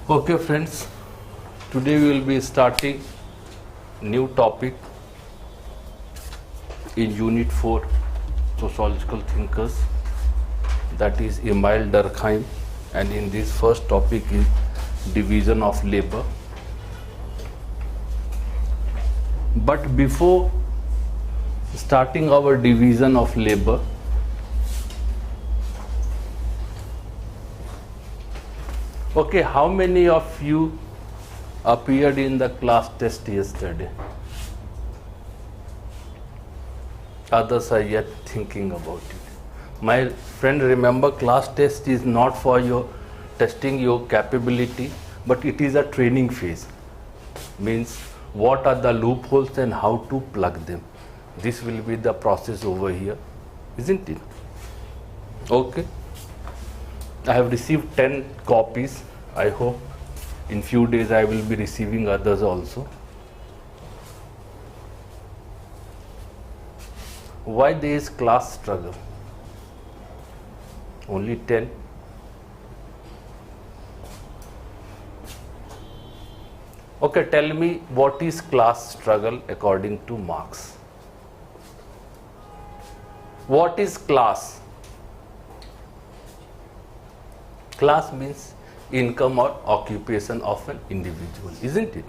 Okay friends, today we will be starting new topic in Unit 4 Sociological Thinkers, that is Emile Durkheim, and in this first topic is division of labor. But before starting our division of labor, okay, how many of you appeared in the class test yesterday? Others are yet thinking about it. My friend, remember, class test is not for your testing your capability, but it is a training phase. Means what are the loopholes and how to plug them. This will be the process over here, isn't it? Okay. I have received 10 copies. I hope in few days I will be receiving others also. Why there is class struggle? Only 10. Okay, tell me what is class struggle according to Marx? What is class? Class means income or occupation of an individual, isn't it?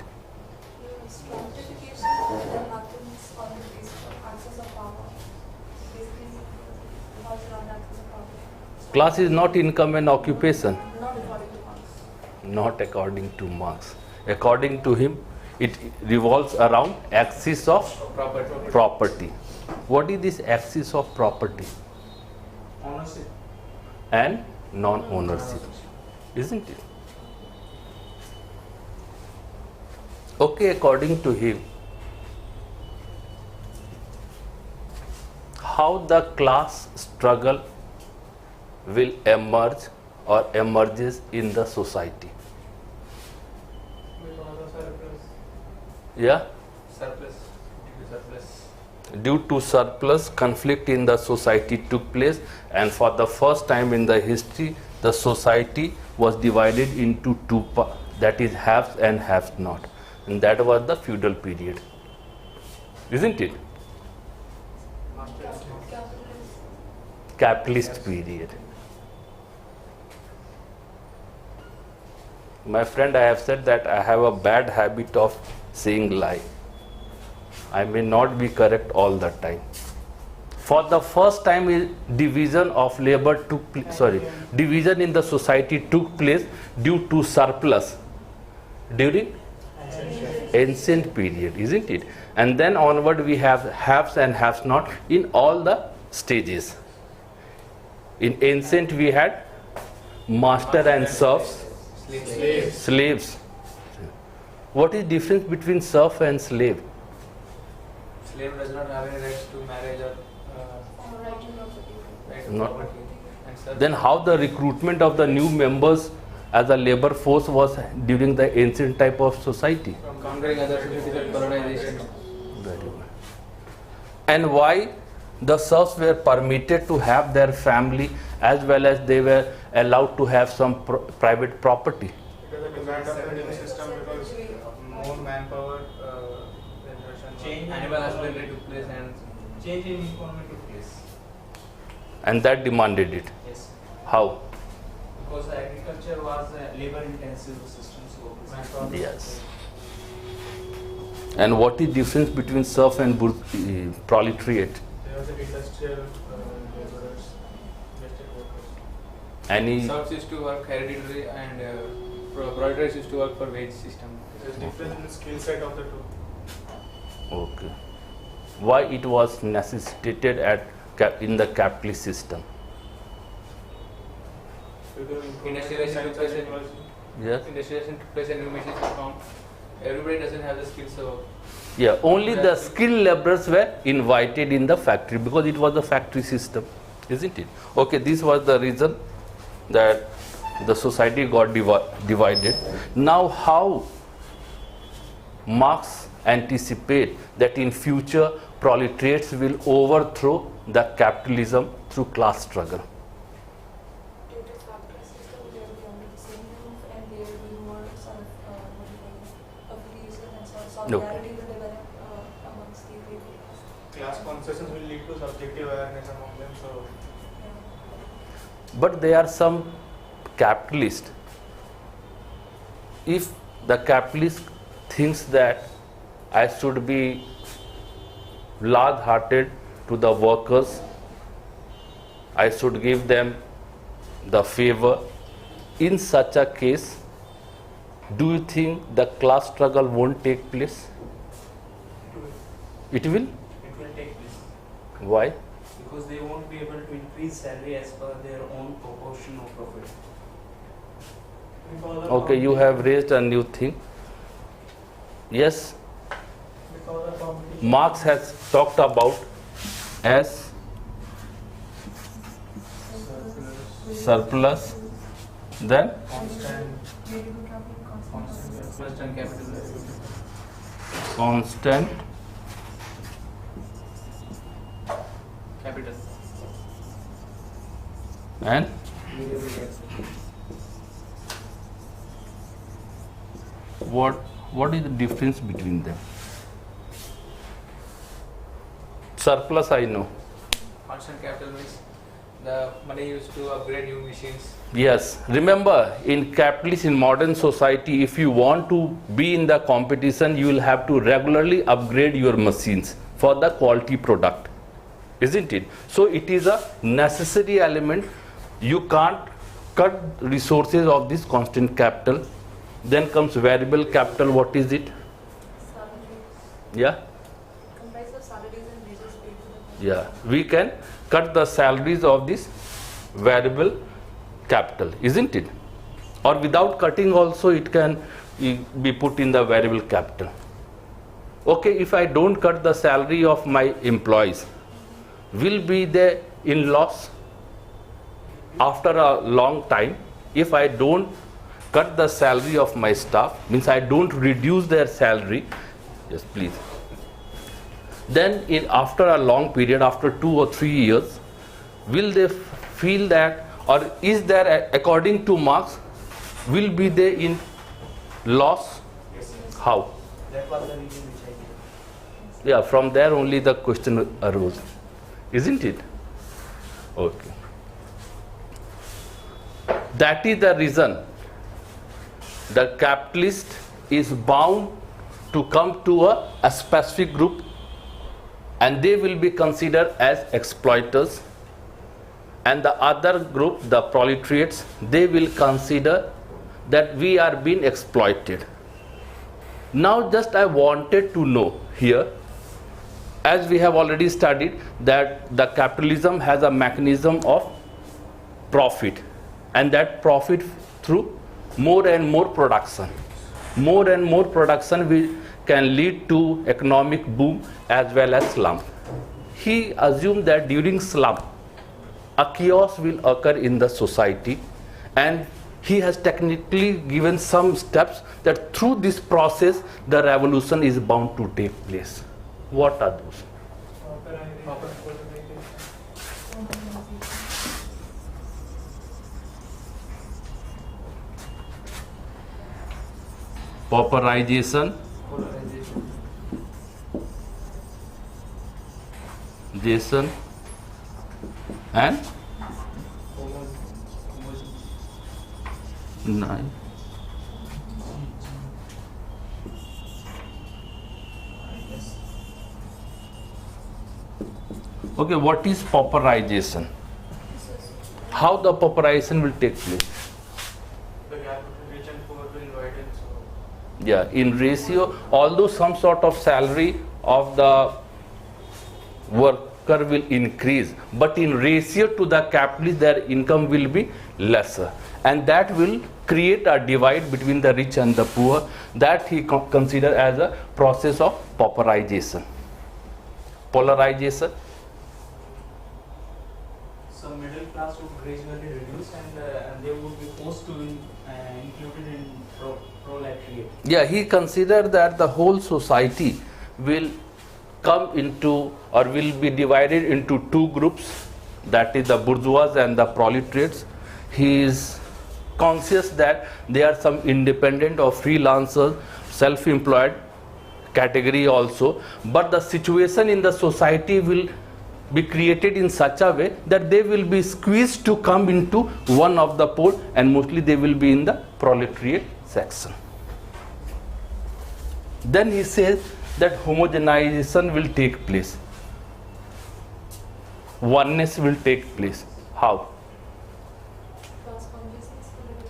Stratification happens on the basis of access of power. Basically, because around access of power. Class is not income and occupation. Not according to Marx. Not according to Marx. According to him, it revolves around axis of property. What is this axis of property? Ownership And non-ownership, isn't it? Okay, according to him, how the class struggle will emerge or emerges in the society? because of surplus. Yeah? Surplus. Due to surplus, conflict in the society took place, and for the first time in the history, the society was divided into two parts, that is haves and haves not, and that was the feudal period, isn't it? Capitalist period. My friend, I have said that I have a bad habit of saying lie. I may not be correct all the time. For the first time, division of labor took place, division in the society took place due to surplus during ancient period, isn't it? And then onward we have haves and haves not in all the stages. In ancient we had master and serfs, slaves. What is difference between serf and slave? Slave does not have any rights to marriage or Right to property. right to Not- property. And such. Then how the recruitment of the new members as a labor force was during the ancient type of society? From conquering other cities and colonization. Very well. And why the serfs were permitted to have their family as well as they were allowed to have some private property? Because of demand of the new system, because more manpower Change animal husbandry took place and change in economy took place. And that demanded it. Yes. How? Because agriculture was a labor intensive system, so manpower. Yes. And what is difference between serf and proletariat? there was an industrial laborers, domestic workers. Any? Serfs used to work hereditary and proletariats used to work for wage system. There's difference in the skill set of the two. Okay. Why it was necessitated in the capitalist system? Due to improvement in Industrialization science took and place. technology. Yes. Industrialization took place and new machines were formed. Everybody doesn't have the skills, so Yeah, only the skilled laborers were invited in the factory because it was a factory system, isn't it? Okay, this was the reason that the society got divided. Now, how Marx anticipate that in future proletariats will overthrow the capitalism through class struggle? Due to factory system, they will be under the same roof and there will be more solidarity will develop amongst the people. Class concessions will lead to subjective awareness among them. So But there are some capitalists. If the capitalist thinks that I should be large-hearted to the workers, I should give them the favor, in such a case, do you think the class struggle won't take place? It will? It will take place Why? because they won't be able to increase salary as per their own proportion of profit. because of Okay, you have raised a new thing. Yes, because of competition. Marx has talked about as surplus, then Constant, Variable capital, constant Constant capital. constant Capital. and what is the difference between them? Surplus I know. Constant capital means the money used to upgrade new machines. Yes, remember in capitalist, in modern society, if you want to be in the competition, you will have to regularly upgrade your machines for the quality product, isn't it? So it is a necessary element. You can't cut resources of this constant capital. Then comes variable capital. What is it? salaries, Yeah, comprised of salaries and wages paid to the yeah. We can cut the salaries of this variable capital, isn't it? Or without cutting also it can be put in the variable capital. Okay, if I don't cut the salary of my employees, will be they in loss after a long time? If I don't cut the salary of my staff, means I don't reduce their salary, yes please, then after a long period, after 2 or 3 years, will they feel that, or is there, according to Marx, will be they in loss? How? That was the reason which I gave. Yeah, from there only the question arose, isn't it? Okay. That is the reason the capitalist is bound to come to a specific group, and they will be considered as exploiters, and the other group, the proletariats, they will consider that we are being exploited. Now just I wanted to know here, as we have already studied, that the capitalism has a mechanism of profit, and that profit through more and more production. More and more production can lead to economic boom as well as slump. He assumed that during slump, a chaos will occur in the society, and he has technically given some steps that through this process the revolution is bound to take place. What are those? Pauperization, Jason, and 9. Okay, what is pauperization? How the pauperization will take place? The gap between rich and poor will widen. So Yeah, in ratio, although some sort of salary of the worker will increase, but in ratio to the capitalist, their income will be lesser, and that will create a divide between the rich and the poor. That he consider as a process of pauperization. Polarization. So middle class would gradually reduce, and they would be forced to included in proletariat. Yeah, he considered that the whole society will come into, or will be divided into two groups, that is the bourgeois and the proletariats. He is conscious that there are some independent or freelancers, self-employed category also, but the situation in the society will be created in such a way that they will be squeezed to come into one of the pole, and mostly they will be in the proletariat section. Then he says that homogenization will take place. Oneness will take place. How?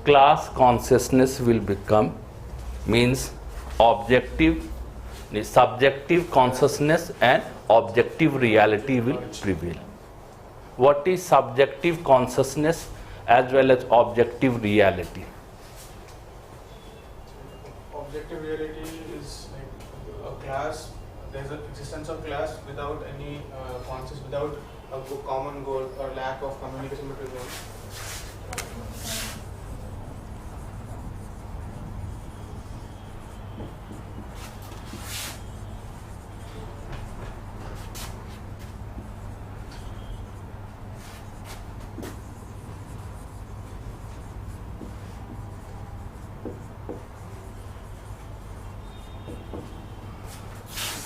Class consciousness will become, means objective, subjective consciousness and objective reality will prevail. What is subjective consciousness as well as objective reality? Objective reality is like a class. There's an existence of class without any conscious, without a common goal or lack of communication between them.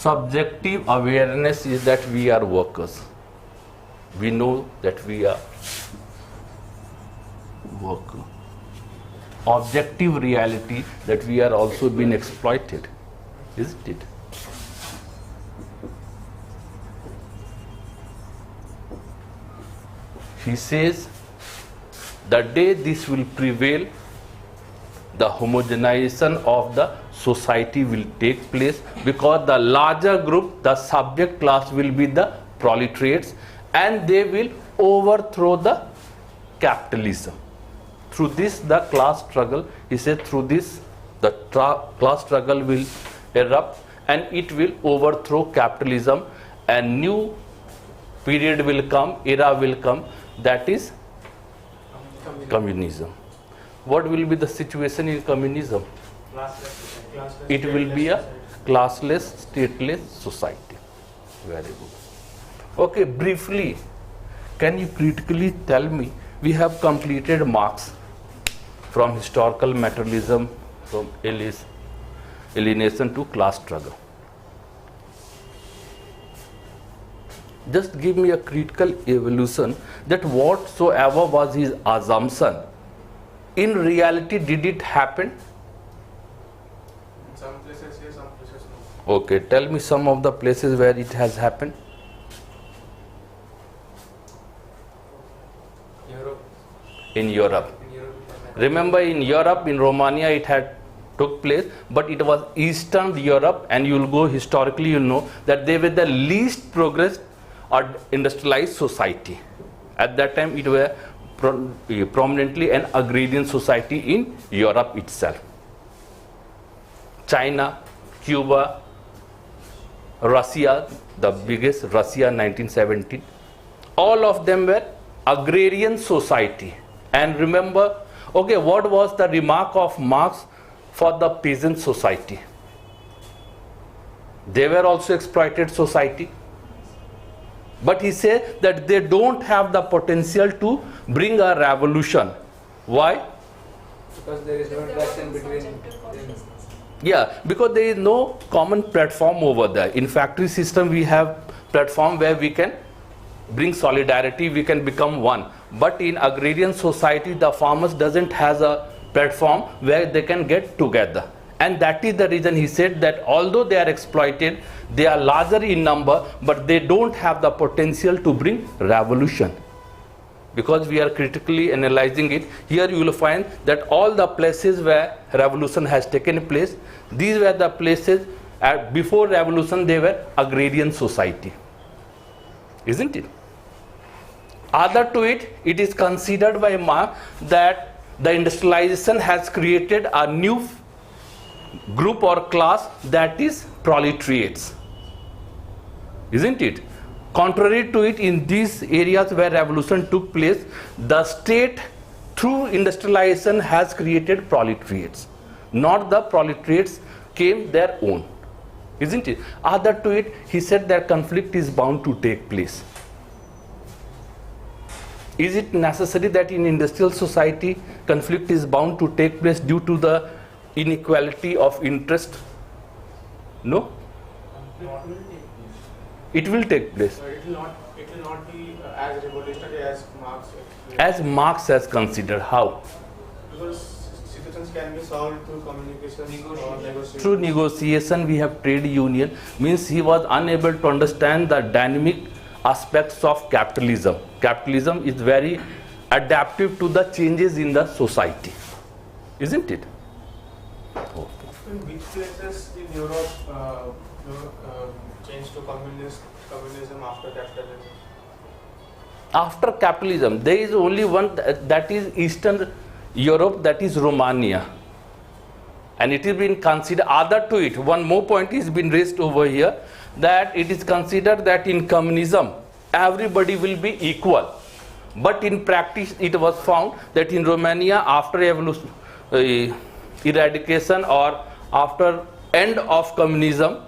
Subjective awareness is that we are workers. We know that we are workers. Objective reality that we are also being exploited, isn't it? He says the day this will prevail, the homogenization of the society will take place, because the larger group, the subject class, will be the proletariats, and they will overthrow the capitalism. Through this, the class struggle, he said, through this, the class struggle will erupt and it will overthrow capitalism, and new period will come, era will come, that is communism. What will be the situation in communism? It will be a classless, stateless society. Very good. Okay, briefly, can you critically tell me, we have completed Marx from historical materialism, from alienation to class struggle. Just give me a critical evolution that whatsoever was his assumption, in reality, did it happen? In some places yes, some places no. Okay, tell me some of the places where it has happened. Europe. In Europe. Remember, in Europe, in Romania, it had took place, but it was Eastern Europe, and you will go historically, you know that they were the least progressed or industrialized society. At that time, it were prominently an agrarian society in Europe itself. China, Cuba, Russia, the biggest, Russia 1917, all of them were agrarian society. And remember, okay, what was the remark of Marx for the peasant society? They were also exploited society. But he said that they don't have the potential to bring a revolution. Why? Because there is no interaction between them. Yeah, because there is no common platform over there. In factory system, we have platform where we can bring solidarity, we can become one. But in agrarian society, the farmers doesn't have a platform where they can get together. And that is the reason he said that although they are exploited, they are larger in number, but they don't have the potential to bring revolution. Because we are critically analyzing it, here you will find that all the places where revolution has taken place, these were the places, before revolution they were agrarian society. Isn't it? Other to it, it is considered by Marx that the industrialization has created a new group or class, that is proletariats. Isn't it? Contrary to it, in these areas where revolution took place, the state through industrialization has created proletariats. Not the proletariats came their own. Isn't it? Other to it, he said that conflict is bound to take place. Is it necessary that in industrial society conflict is bound to take place due to the inequality of interest? No. What will take place? It will take place. It will not be as revolutionary as Marx explained. As Marx has considered. How? Because situations can be solved through communication or negotiation. Through negotiation, we have trade union. Means he was unable to understand the dynamic aspects of capitalism. Capitalism is very adaptive to the changes in the society, isn't it? In which places in Europe changed to communism after capitalism? After capitalism, there is only one, that is Eastern Europe, that is Romania. And it is been considered, other to it, one more point is been raised over here, that it is considered that in communism, everybody will be equal. But in practice, it was found that in Romania, after eradication or after end of communism,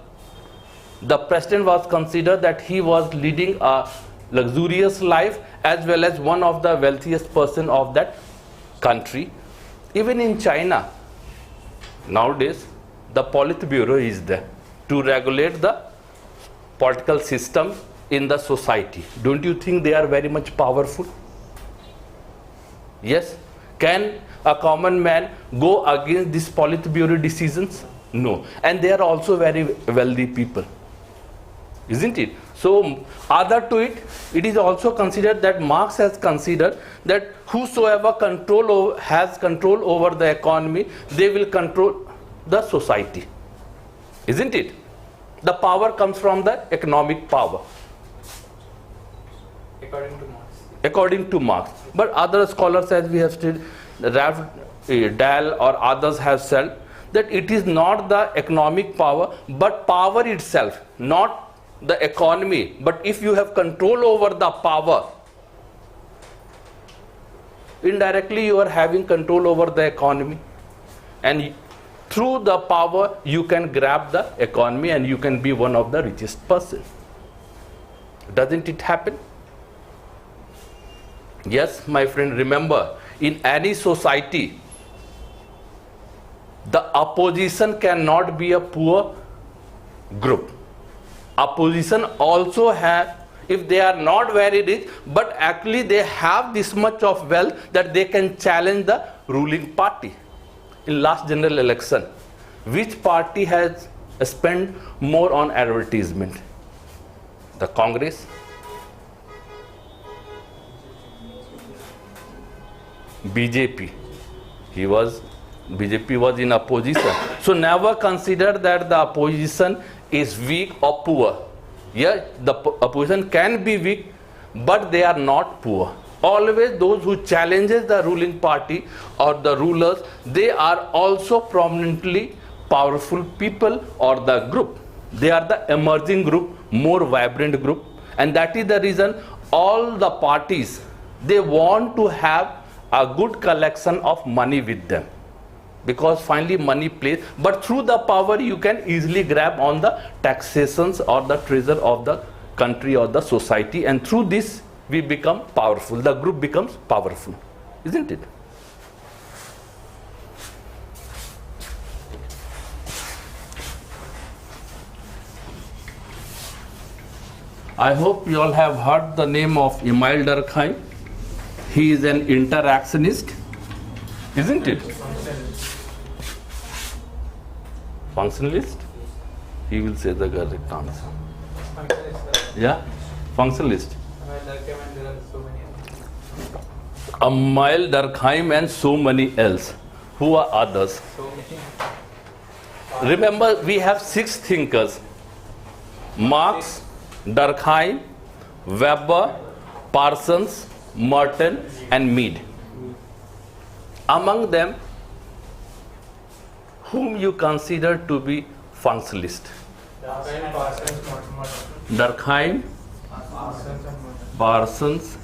the president was considered that he was leading a luxurious life as well as one of the wealthiest person of that country. Even in China, nowadays, the Politburo is there to regulate the political system in the society. Don't you think they are very much powerful? Yes. Can a common man go against these Politburo decisions? No. And they are also very wealthy people, isn't it? So, other to it, it is also considered that Marx has considered that whosoever has control over the economy, they will control the society, isn't it? The power comes from the economic power, according to Marx. But other scholars, as we have stated, Ralph Dahl or others have said that it is not the economic power, but power itself, not the economy. But if you have control over the power, indirectly you are having control over the economy, and through the power you can grab the economy and you can be one of the richest person. Doesn't it happen? Yes, my friend, remember, in any society, the opposition cannot be a poor group. Opposition also have, if they are not very rich, but actually they have this much of wealth that they can challenge the ruling party. In last general election, which party has spent more on advertisement? The Congress? BJP. BJP was in opposition. So never consider that the opposition is weak or poor. Yeah, the opposition can be weak, but they are not poor. Always those who challenges the ruling party or the rulers, they are also prominently powerful people or the group. They are the emerging group, more vibrant group, and that is the reason all the parties, they want to have a good collection of money with them, because finally money plays. But through the power you can easily grab on the taxations or the treasure of the country or the society, and through this we become powerful, the group becomes powerful, isn't it? I hope you all have heard the name of Emile Durkheim. He is an interactionist, isn't it? Functionalist? He will say the correct answer. Yeah? Functionalist. Emile Durkheim and so many else. Who are others? Remember, we have 6 thinkers: Marx, Durkheim, Weber, Parsons, Merton, and Mead. Among them, whom you consider to be functionalist? Durkheim, Parsons,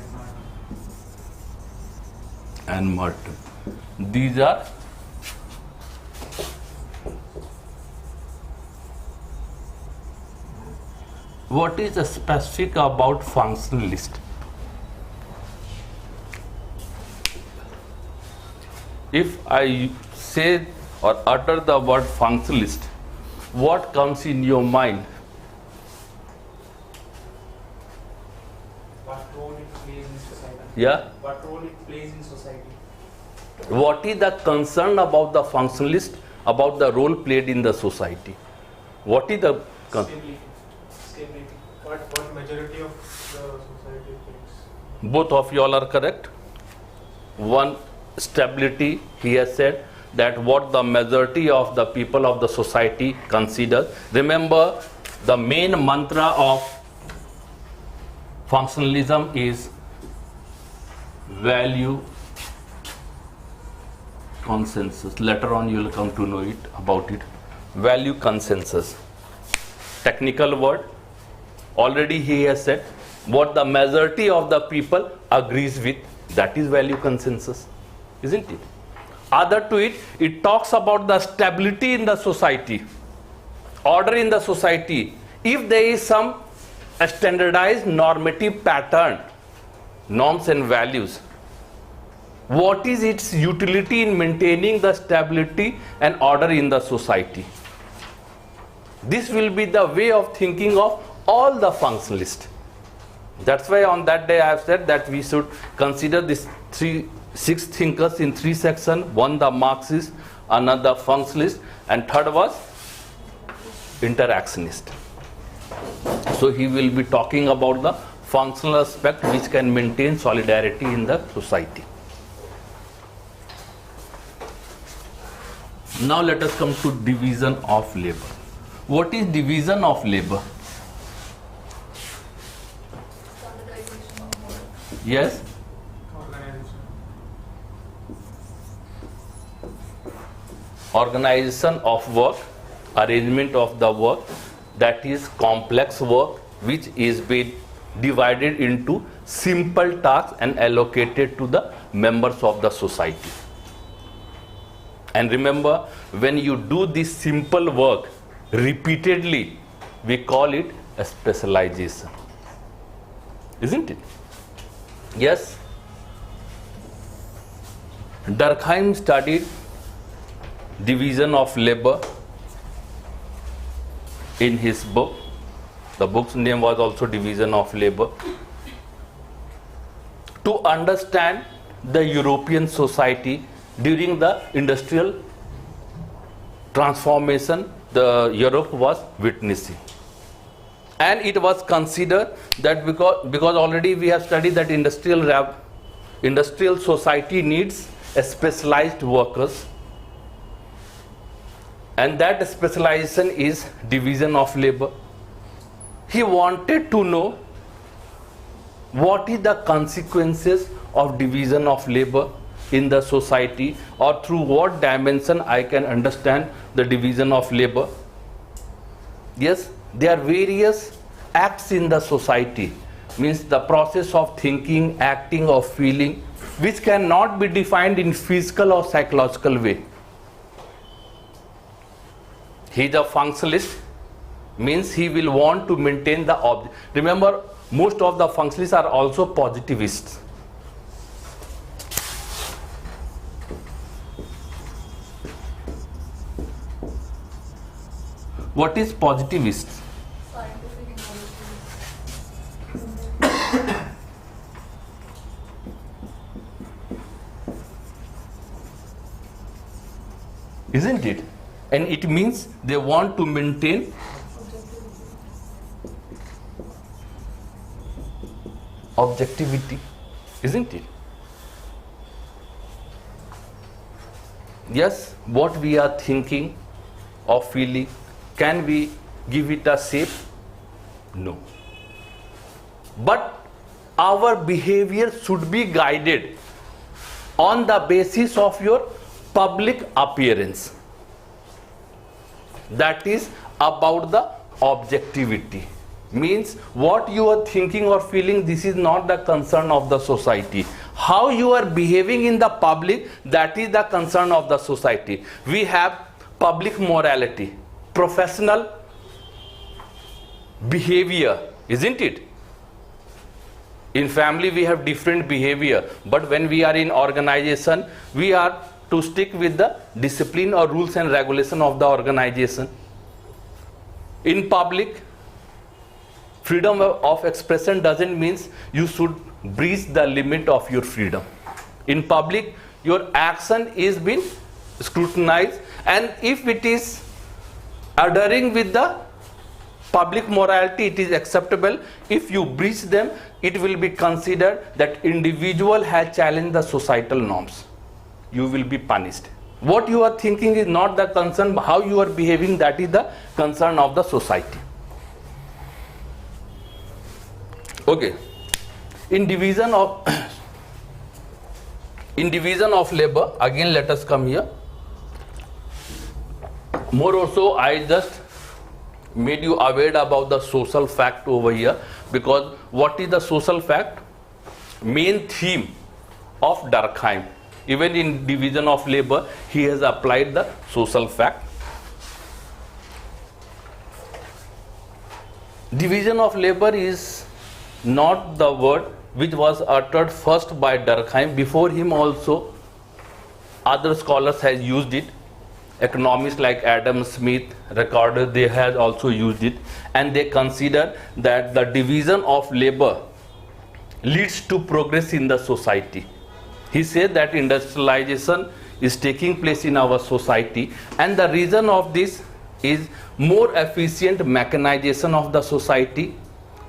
and Merton. These are what is specific about functionalist? If I say or utter the word functionalist, what comes in your mind? Yeah. What role it plays in society? What is the concern about the functionalist about the role played in the society? What is the Stability. Stability. What majority of the society thinks? both of you all are correct. One, stability, he has said that what the majority of the people of the society consider. Remember, the main mantra of functionalism is value consensus. Later on you will come to know it about it. Value consensus. Technical word. Already he has said what the majority of the people agrees with, that is value consensus, isn't it? Other to it, it talks about the stability in the society, order in the society. If there is some standardized normative pattern, norms and values, what is its utility in maintaining the stability and order in the society? This will be the way of thinking of all the functionalists. That's why on that day I have said that we should consider these six thinkers in three sections. One the Marxist, another functionalist, and third was interactionist. So he will be talking about the functional aspect which can maintain solidarity in the society. Now let us come to division of labor. What is division of labor? Standardization of work. Yes? Organization of work, arrangement of the work, that is complex work which is being divided into simple tasks and allocated to the members of the society. And remember, when you do this simple work repeatedly, we call it a specialization, isn't it? Yes? Durkheim studied division of labor in his book. The book's name was also Division of Labor. To understand the European society during the industrial transformation the Europe was witnessing. And it was considered that because already we have studied that industrial society needs a specialized workers, and that specialization is division of labor. He wanted to know what is the consequences of division of labor in the society, or through what dimension I can understand the division of labor. Yes, there are various acts in the society, means the process of thinking, acting, or feeling, which cannot be defined in physical or psychological way. He is a functionalist, means he will want to maintain the object. Remember, most of the functionalists are also positivists. What is positivist? Scientific knowledge. Isn't it? And it means they want to maintain objectivity, isn't it? Yes, what we are thinking or feeling, can we give it a shape? No. But our behavior should be guided on the basis of your public appearance. That is about the objectivity. Means what you are thinking or feeling, this is not the concern of the society. How you are behaving in the public, that is the concern of the society. We have public morality, professional behavior, isn't it? In family we have different behavior, but when we are in organization, we are to stick with the discipline or rules and regulation of the organization. In public, freedom of expression doesn't mean you should breach the limit of your freedom. In public, your action is being scrutinized, and if it is adhering with the public morality, it is acceptable. If you breach them, it will be considered that individual has challenged the societal norms. You will be punished. What you are thinking is not the concern, how you are behaving, that is the concern of the society. Okay. In division of labor, again let us come here. More also, I just made you aware about the social fact over here, because what is the social fact? Main theme of Durkheim. Even in division of labor, he has applied the social fact. Division of labor is not the word which was uttered first by Durkheim. Before him also other scholars has used it. Economists like Adam Smith, Ricardo, they have also used it, and they consider that the division of labor leads to progress in the society. He said that industrialization is taking place in our society, and the reason of this is more efficient mechanization of the society,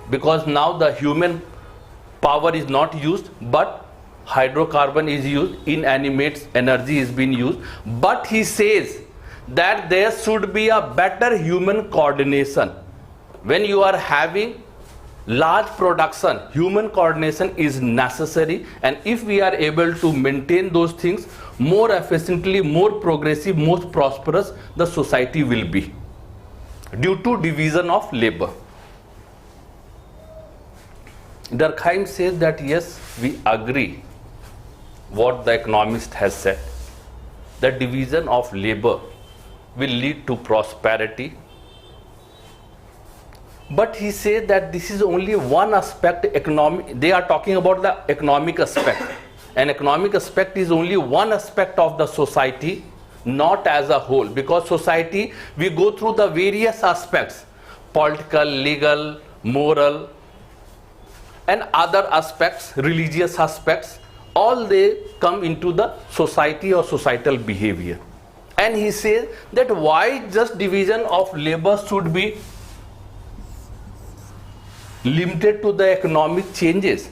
because now the human power is not used, but hydrocarbon is used, inanimate energy is being used. But he says that there should be a better human coordination. When you are having large production, human coordination is necessary, and if we are able to maintain those things more efficiently, more progressive, more prosperous, the society will be, due to division of labor. Durkheim says that yes, we agree what the economist has said, that division of labor will lead to prosperity. But he said that this is only one aspect. They are talking about the economic aspect. An economic aspect is only one aspect of the society, not as a whole. Because society, we go through the various aspects, political, legal, moral, and other aspects, religious aspects, all they come into the society or societal behavior. And he says that why just division of labor should be limited to the economic changes.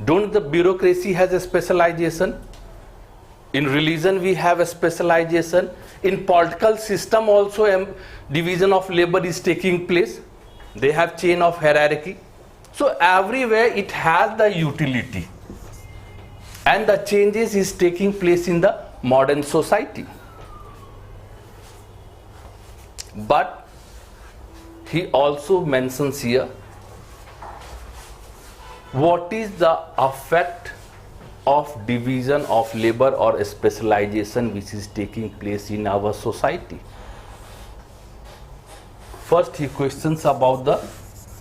Don't the bureaucracy has a specialization? In religion we have a specialization. In political system also division of labor is taking place. They have chain of hierarchy. So everywhere it has the utility. And the changes is taking place in the modern society. But he also mentions here what is the effect of division of labor or specialization which is taking place in our society. First, he questions about the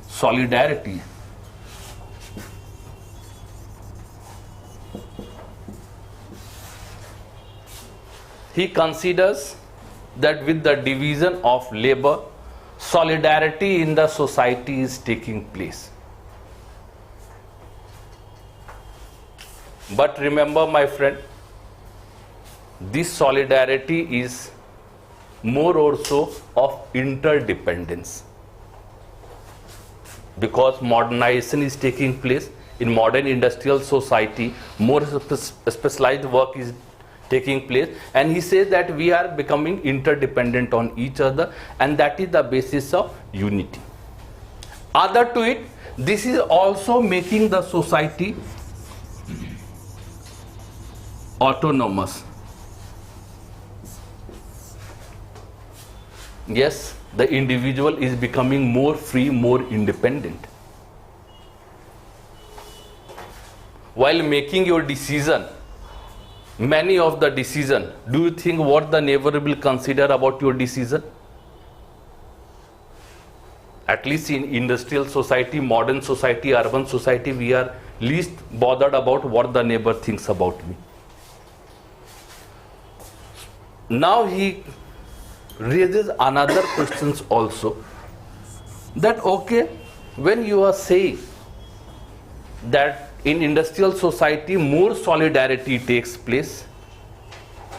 solidarity. He considers that with the division of labor, solidarity in the society is taking place. But remember, my friend, this solidarity is more or so of interdependence. Because modernization is taking place in modern industrial society, more specialized work is taking place, and he says that we are becoming interdependent on each other, and that is the basis of unity. Other to it, this is also making the society autonomous. Yes, the individual is becoming more free, more independent. While making your decision, many of the decision, do you think what the neighbor will consider about your decision? At least in industrial society, modern society, urban society, we are least bothered about what the neighbor thinks about me. Now he raises another questions also, that okay, when you are saying that in industrial society more solidarity takes place,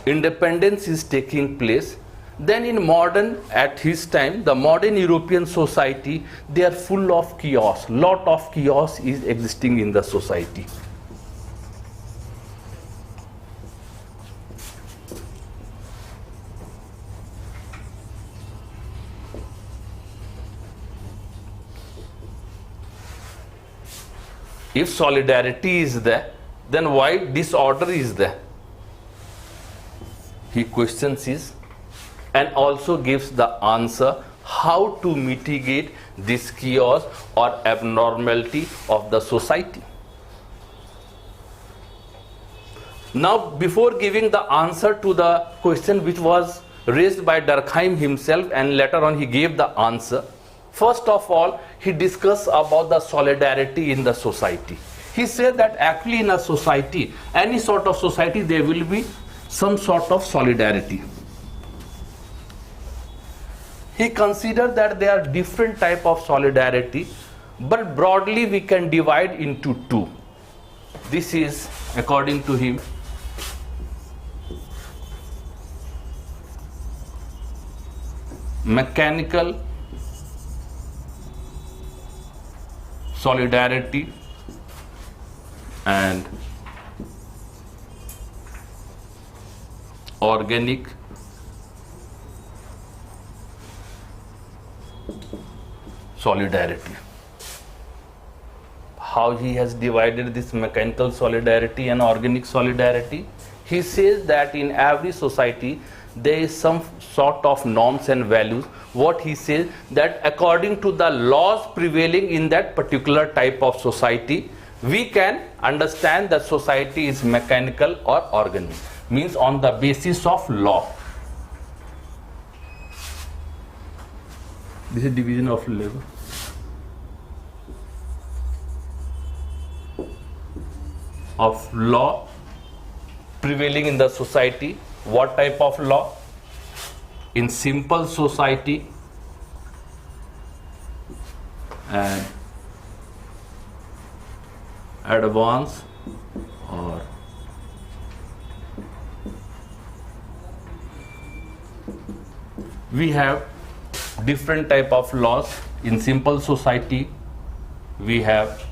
independence is taking place. Then in modern, at his time, the modern European society, they are full of chaos. Lot of chaos is existing in the society. If solidarity is there, then why disorder is there? He questions this and also gives the answer how to mitigate this chaos or abnormality of the society. Now, before giving the answer to the question which was raised by Durkheim himself, and later on he gave the answer, first of all, he discussed about the solidarity in the society. He said that actually in a society, any sort of society, there will be some sort of solidarity. He considered that there are different type of solidarity, but broadly we can divide into two. This is, according to him, mechanical solidarity and organic solidarity. How he has divided this mechanical solidarity and organic solidarity? He says that in every society there is some sort of norms and values. What he says, that according to the laws prevailing in that particular type of society, we can understand that society is mechanical or organic, means on the basis of law. This is division of labor. Of law prevailing in the society. What type of law? In simple society and advanced or we have different type of laws. In simple society we have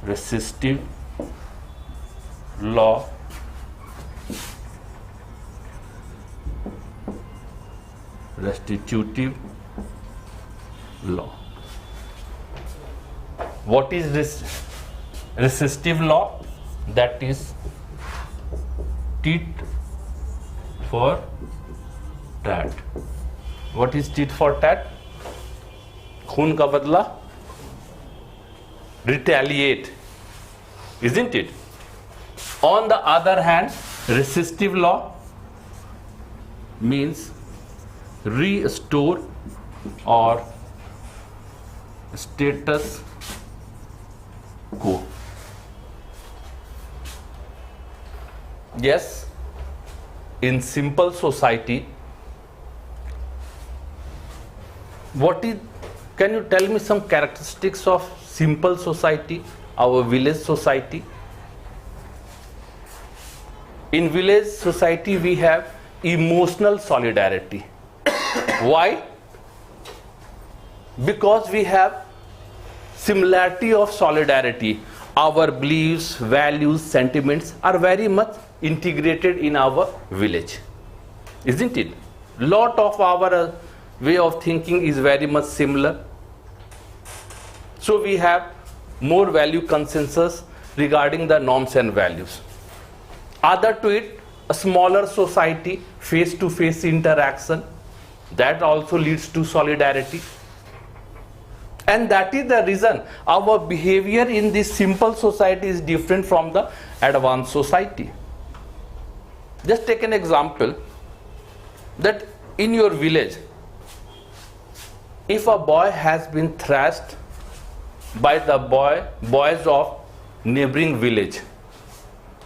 resistive law, restitutive law. What is this resistive law? That is tit for tat. What is tit for tat? खून का बदला, retaliate, isn't it? On the other hand, resistive law means restore or status quo. Yes, in simple society, can you tell me some characteristics of simple society, our village society? In village society we have emotional solidarity. Why? Because we have similarity of solidarity. Our beliefs, values, sentiments are very much integrated in our village, isn't it? Lot of our way of thinking is very much similar. So we have more value consensus regarding the norms and values. Other to it, a smaller society, face-to-face interaction, that also leads to solidarity. And that is the reason our behavior in this simple society is different from the advanced society. Just take an example that in your village, if a boy has been thrashed by the boys of neighboring village,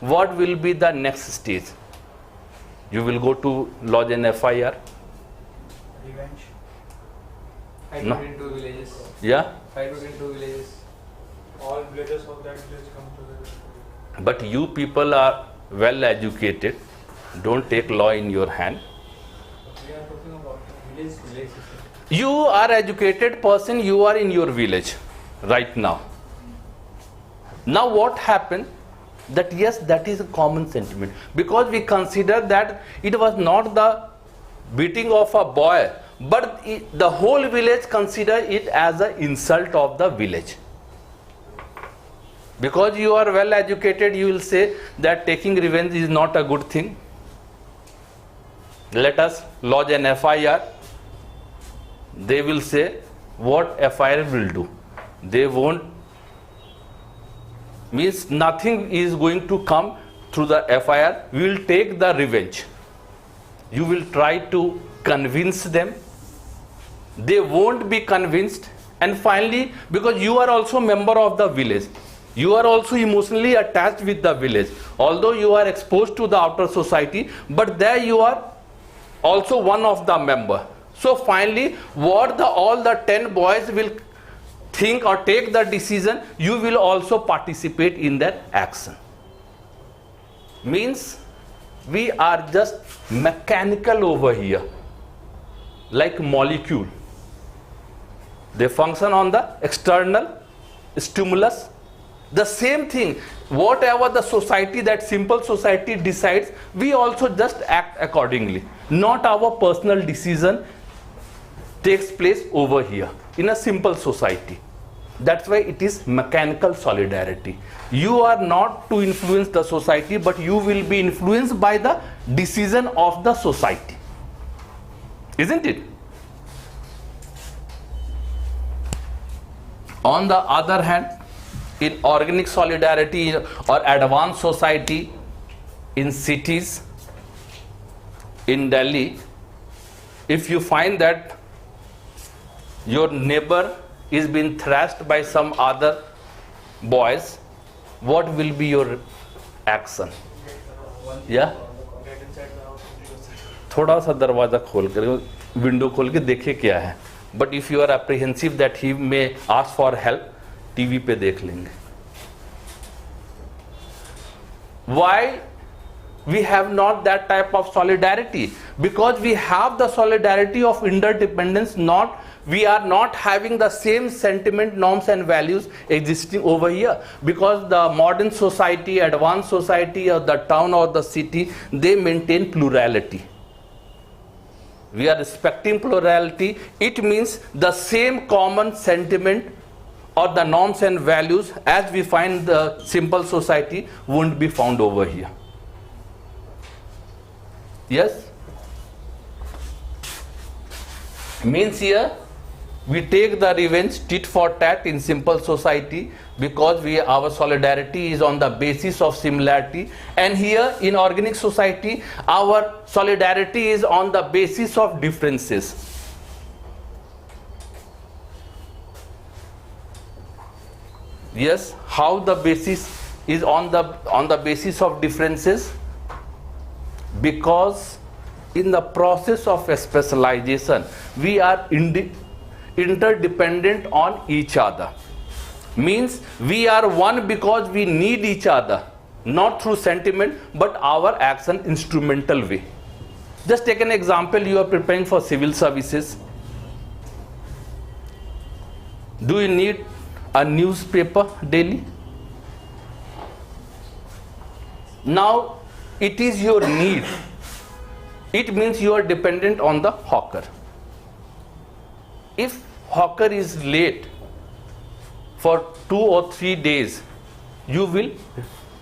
what will be the next stage? You will go to lodge an FIR. Revenge. Five No. between two villages. Yeah, Five between two villages. All villagers of that village come together. but you people are well educated. Don't take law in your hand. We are talking about village to village system. You are educated person, you are in your village right now. Now what happened? That yes, that is a common sentiment, because we consider that it was not the beating of a boy, but the whole village consider it as an insult of the village. Because you are well educated, you will say that taking revenge is not a good thing. Let us lodge an FIR. They will say what FIR will do. They won't, means nothing is going to come through the FIR. We will take the revenge. You will try to convince them. They won't be convinced. And finally, because you are also member of the village, you are also emotionally attached with the village. Although you are exposed to the outer society, but there you are also one of the member. So finally, what all the 10 boys will think or take the decision, you will also participate in that action. Means we are just mechanical over here, like molecule. They function on the external stimulus. The same thing, whatever the society, that simple society decides, we also just act accordingly. Not our personal decision takes place over here in a simple society. That's why it is mechanical solidarity. You are not to influence the society, but you will be influenced by the decision of the society. Isn't it? On the other hand, in organic solidarity or advanced society in cities, in Delhi, if you find that your neighbor is being thrashed by some other boys, what will be your action? Yeah? थोड़ा सा दरवाजा खोल कर, window खोल के देखे क्या है. But if you are apprehensive that he may ask for help, TV पे देख लेंगे. Why we have not that type of solidarity? Because we have the solidarity of interdependence. Not, we are not having the same sentiment, norms and values existing over here. Because the modern society, advanced society, or the town or the city, they maintain plurality. We are respecting plurality. It means the same common sentiment or the norms and values as we find the simple society won't be found over here. Yes? Means here we take the revenge tit for tat in simple society because our solidarity is on the basis of similarity, and here in organic society our solidarity is on the basis of differences. Yes, how the basis is on the basis of differences? Because in the process of specialization we are interdependent on each other. Means we are one because we need each other, not through sentiment but our action instrumental way. Just take an example. You are preparing for civil services. Do you need a newspaper daily? Now it is your need. It means you are dependent on the hawker. If hawker is late for 2 or 3 days, you will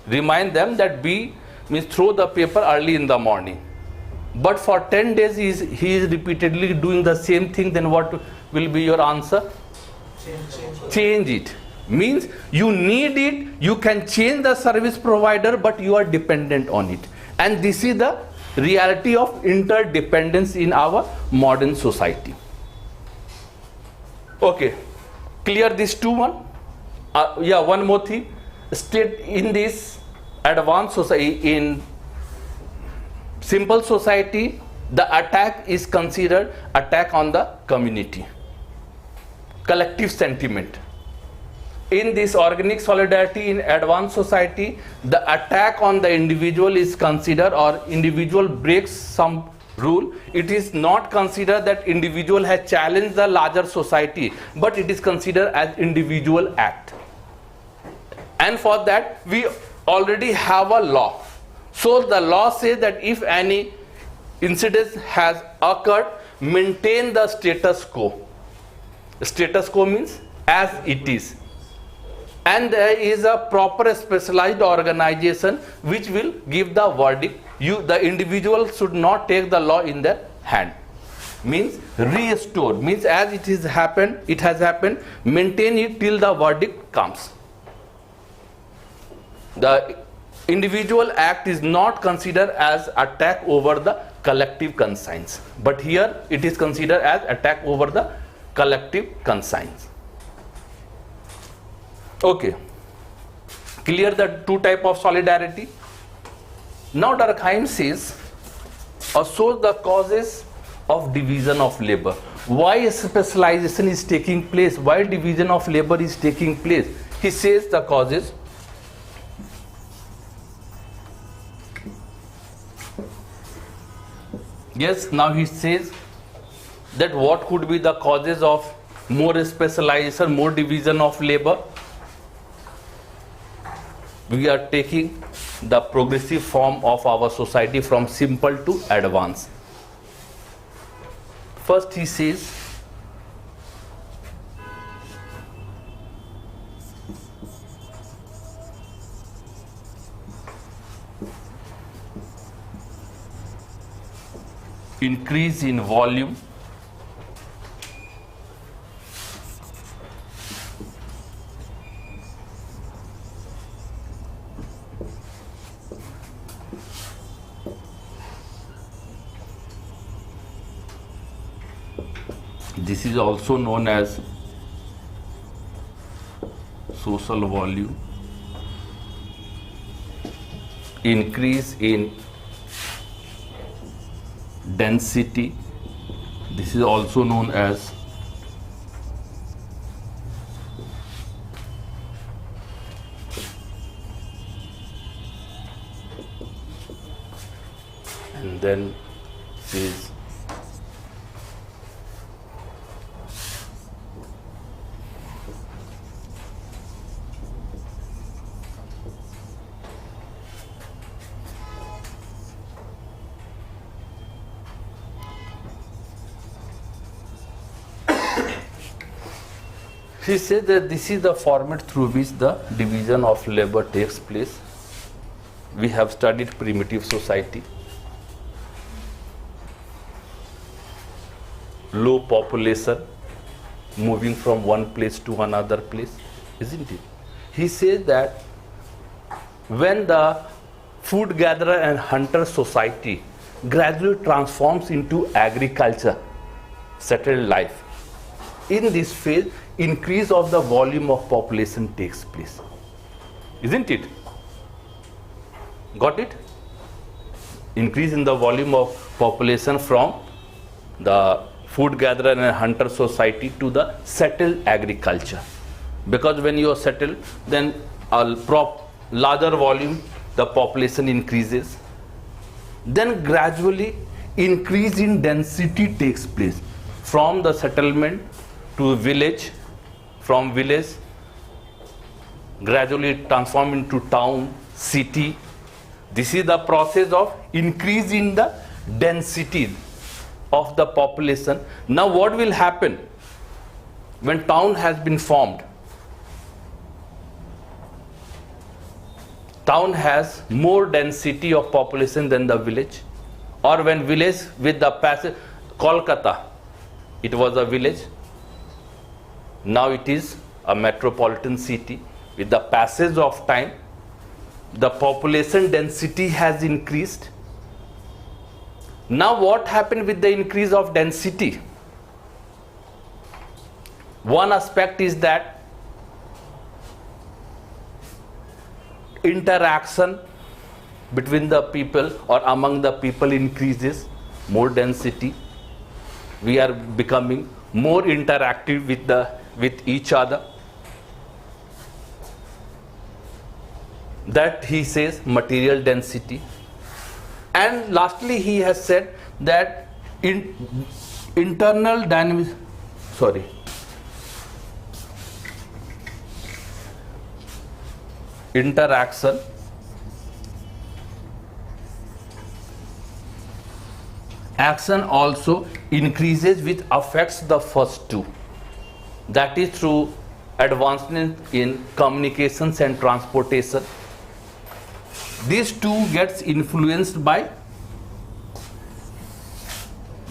remind them that means throw the paper early in the morning. But for 10 days he is repeatedly doing the same thing, then what will be your answer? Change it. Means you need it, you can change the service provider, but you are dependent on it. And this is the reality of interdependence in our modern society. Okay, clear this two one? Yeah, one more thing. State in this advanced society, in simple society, the attack is considered attack on the community. collective sentiment. In this organic solidarity in advanced society, the attack on the individual is considered, or individual breaks some rule, it is not considered that individual has challenged the larger society, but it is considered as individual act. And for that we already have a law. So the law says that if any incident has occurred, maintain the status quo. Status quo means as it is. And there is a proper specialized organization which will give the verdict. The individual should not take the law in their hand. Means restore, means as it has happened, maintain it till the verdict comes. The individual act is not considered as attack over the collective conscience, but here it is considered as attack over the collective conscience. Okay, clear the two type of solidarity. Now Durkheim says, shows the causes of division of labor. Why specialization is taking place? Why division of labor is taking place? He says the causes. Yes, now he says that what could be the causes of more specialization, more division of labor. We are taking the progressive form of our society from simple to advanced. First he says, increase in volume, this is also known as social volume, increase in density, this is also known as and then is he said that this is the format through which the division of labor takes place. We have studied primitive society, low population, moving from one place to another place, isn't it? He says that when the food gatherer and hunter society gradually transforms into agriculture, settled life, in this phase, increase of the volume of population takes place, isn't it? Got it? Increase in the volume of population from the food gatherer and hunter society to the settled agriculture, because when you are settled, then a larger volume the population increases, then gradually increase in density takes place from the settlement to village, from village gradually transform into town, city. This is the process of increase in the density of the population. Now what will happen when town has been formed? Town has more density of population than the village, or when village with the passage, Kolkata, it was a village, now it is a metropolitan city. With the passage of time, the population density has increased. Now what happened with the increase of density? One aspect is that interaction between the people or among the people increases, more density. We are becoming more interactive with the with each other. That he says material density. And lastly, he has said that internal dynamics, interaction action also increases which affects the first two. That is through advancement in communications and transportation. These two gets influenced by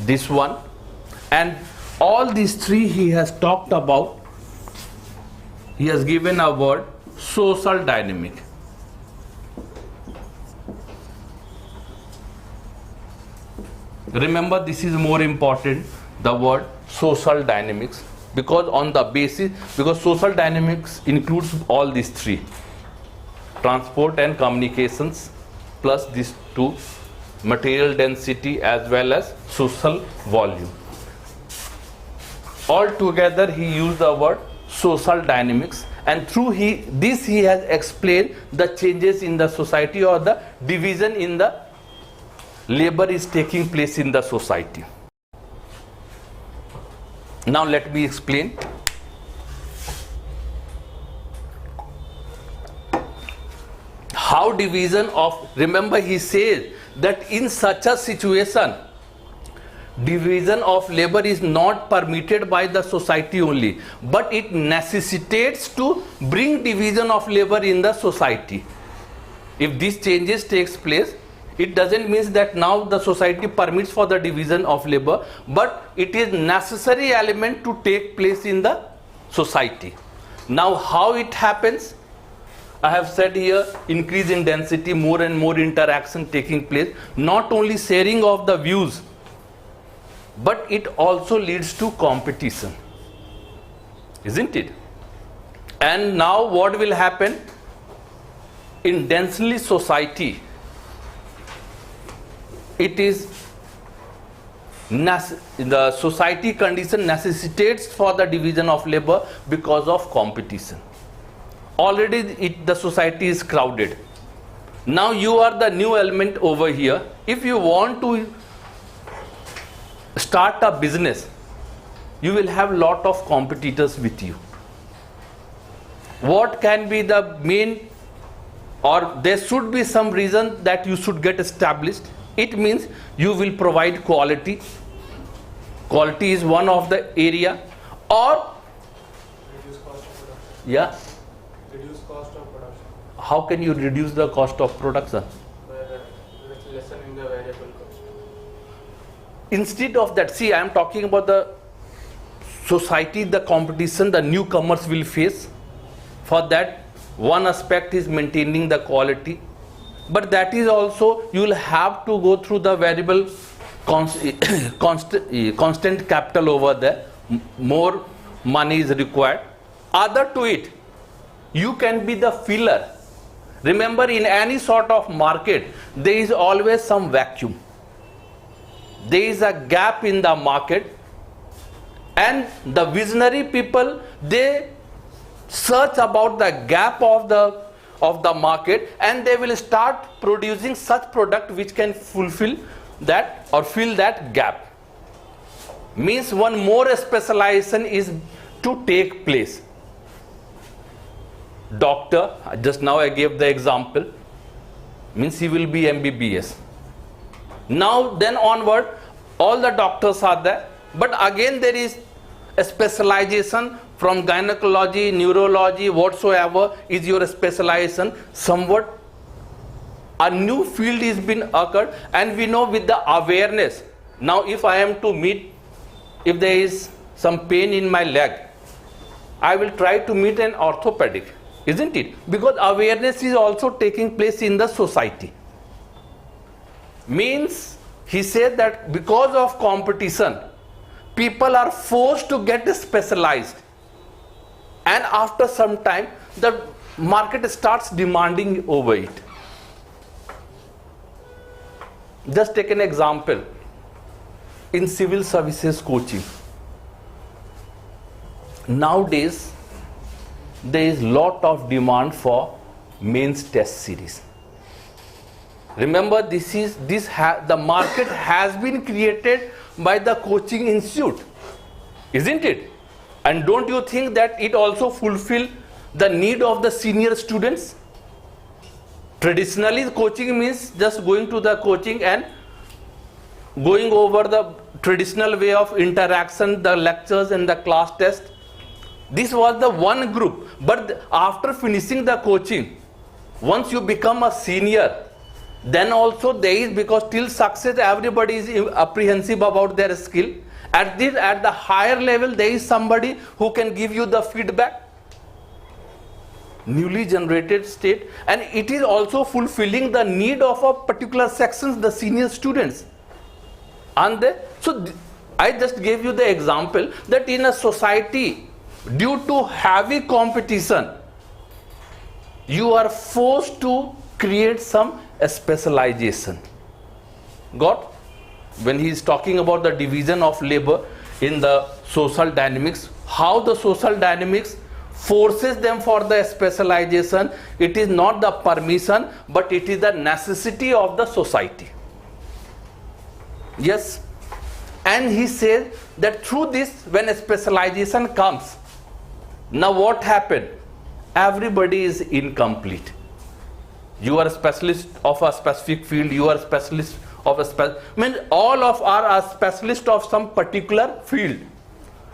this one, and all these three he has talked about. He has given a word, social dynamic. Remember, this is more important, the word social dynamics, because social dynamics includes all these three: transport and communications, plus these two, material density as well as social volume. All together he used the word social dynamics, and through this he has explained the changes in the society, or the division in the labor is taking place in the society. Now let me explain. How division of, remember he says that in such a situation, division of labor is not permitted by the society only, but it necessitates to bring division of labor in the society. If these changes takes place, it doesn't mean that now the society permits for the division of labor, but it is necessary element to take place in the society. Now how it happens? I have said here, increase in density, more and more interaction taking place, not only sharing of the views, but it also leads to competition, isn't it? And now what will happen? In densely society, it is the society condition necessitates for the division of labor because of competition. Already the society is crowded. Now you are the new element over here. If you want to start a business, you will have lot of competitors with you. What can be the main, or there should be some reason that you should get established? It means you will provide quality. Quality is one of the area, or Reduce cost of production. yeah. Reduce cost of production. How can you reduce the cost of production? Lessening the variable cost. Instead of that, see, I am talking about the society, the competition the newcomers will face. For that, one aspect is maintaining the quality, but that is also you will have to go through the variable constant capital over there. More money is required. Other to it, you can be the filler. Remember, in any sort of market, there is always some vacuum. There is a gap in the market, and the visionary people, they search about the gap of the market, and they will start producing such product which can fulfill that or fill that gap. Means one more specialization is to take place. Doctor, just now I gave the example, means he will be MBBS. Now then onward, all the doctors are there, but again there is a specialization from gynecology, neurology, whatsoever is your specialization. Somewhat a new field is been occurred, and we know with the awareness. Now if I am to meet, if there is some pain in my leg, I will try to meet an orthopedic, isn't it? Because awareness is also taking place in the society. Means he said that because of competition, people are forced to get specialized, and after some time the market starts demanding over it. Just take an example in civil services coaching. nowadays there is lot of demand for mains test series. Remember, the market has been created by the coaching institute, isn't it? And don't you think that it also fulfill the need of the senior students? Traditionally, coaching means just going to the coaching and going over the traditional way of interaction, the lectures and the class test. This was the one group. But after finishing the coaching, once you become a senior, then also there is, because till success everybody is apprehensive about their skill. At the higher level, there is somebody who can give you the feedback. Newly generated state, and it is also fulfilling the need of a particular sections, the senior students. And I just gave you the example that in a society, due to heavy competition, you are forced to create some specialization. Got? When he is talking about the division of labor in the social dynamics, how the social dynamics forces them for the specialization. It is not the permission, but it is the necessity of the society. Yes. And he says that through this, when a specialization comes, now what happened? Everybody is incomplete. You are a specialist of a specific field, you are a specialist of a means all of us are a specialist of some particular field,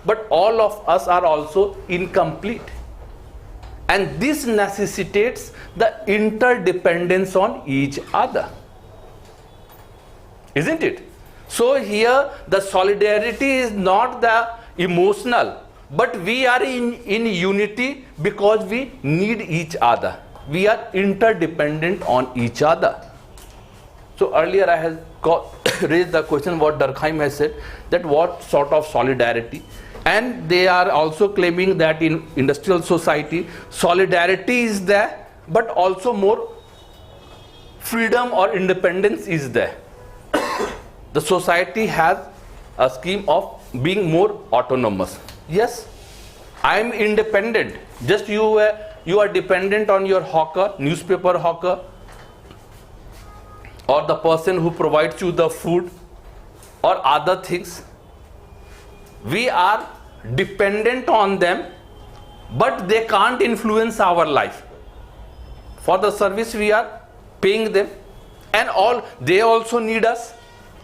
but all of us are also incomplete. And this necessitates the interdependence on each other, isn't it? So here the solidarity is not the emotional, but we are in unity because we need each other. We are interdependent on each other. So earlier I had raised the question what Durkheim has said, that what sort of solidarity. And they are also claiming that in industrial society, solidarity is there, but also more freedom or independence is there. The society has a scheme of being more autonomous. Yes, I am independent. Just you are dependent on your hawker, newspaper hawker, or the person who provides you the food or other things. We are dependent on them, but they can't influence our life. For the service we are paying them, and they also need us,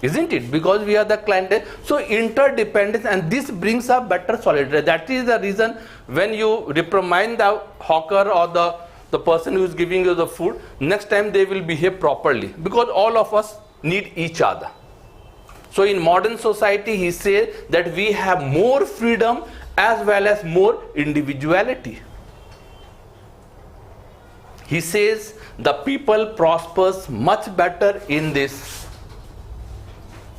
isn't it? Because we are the client. So interdependence, and this brings a better solidarity. That is the reason when you reprimand the hawker or the person who is giving you the food, next time they will behave properly, because all of us need each other. So in modern society, he says that we have more freedom as well as more individuality. He says the people prospers much better in this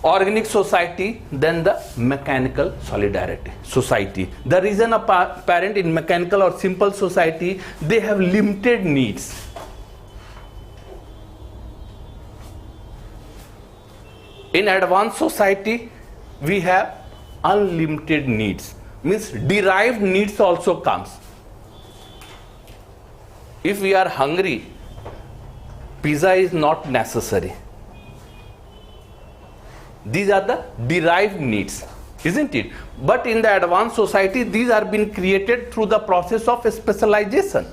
organic society than the mechanical solidarity society. The reason apparent in mechanical or simple society, they have limited needs. In advanced society, we have unlimited needs. Means derived needs also comes. If we are hungry, pizza is not necessary. These are the derived needs, isn't it? But in the advanced society, these are being created through the process of specialization.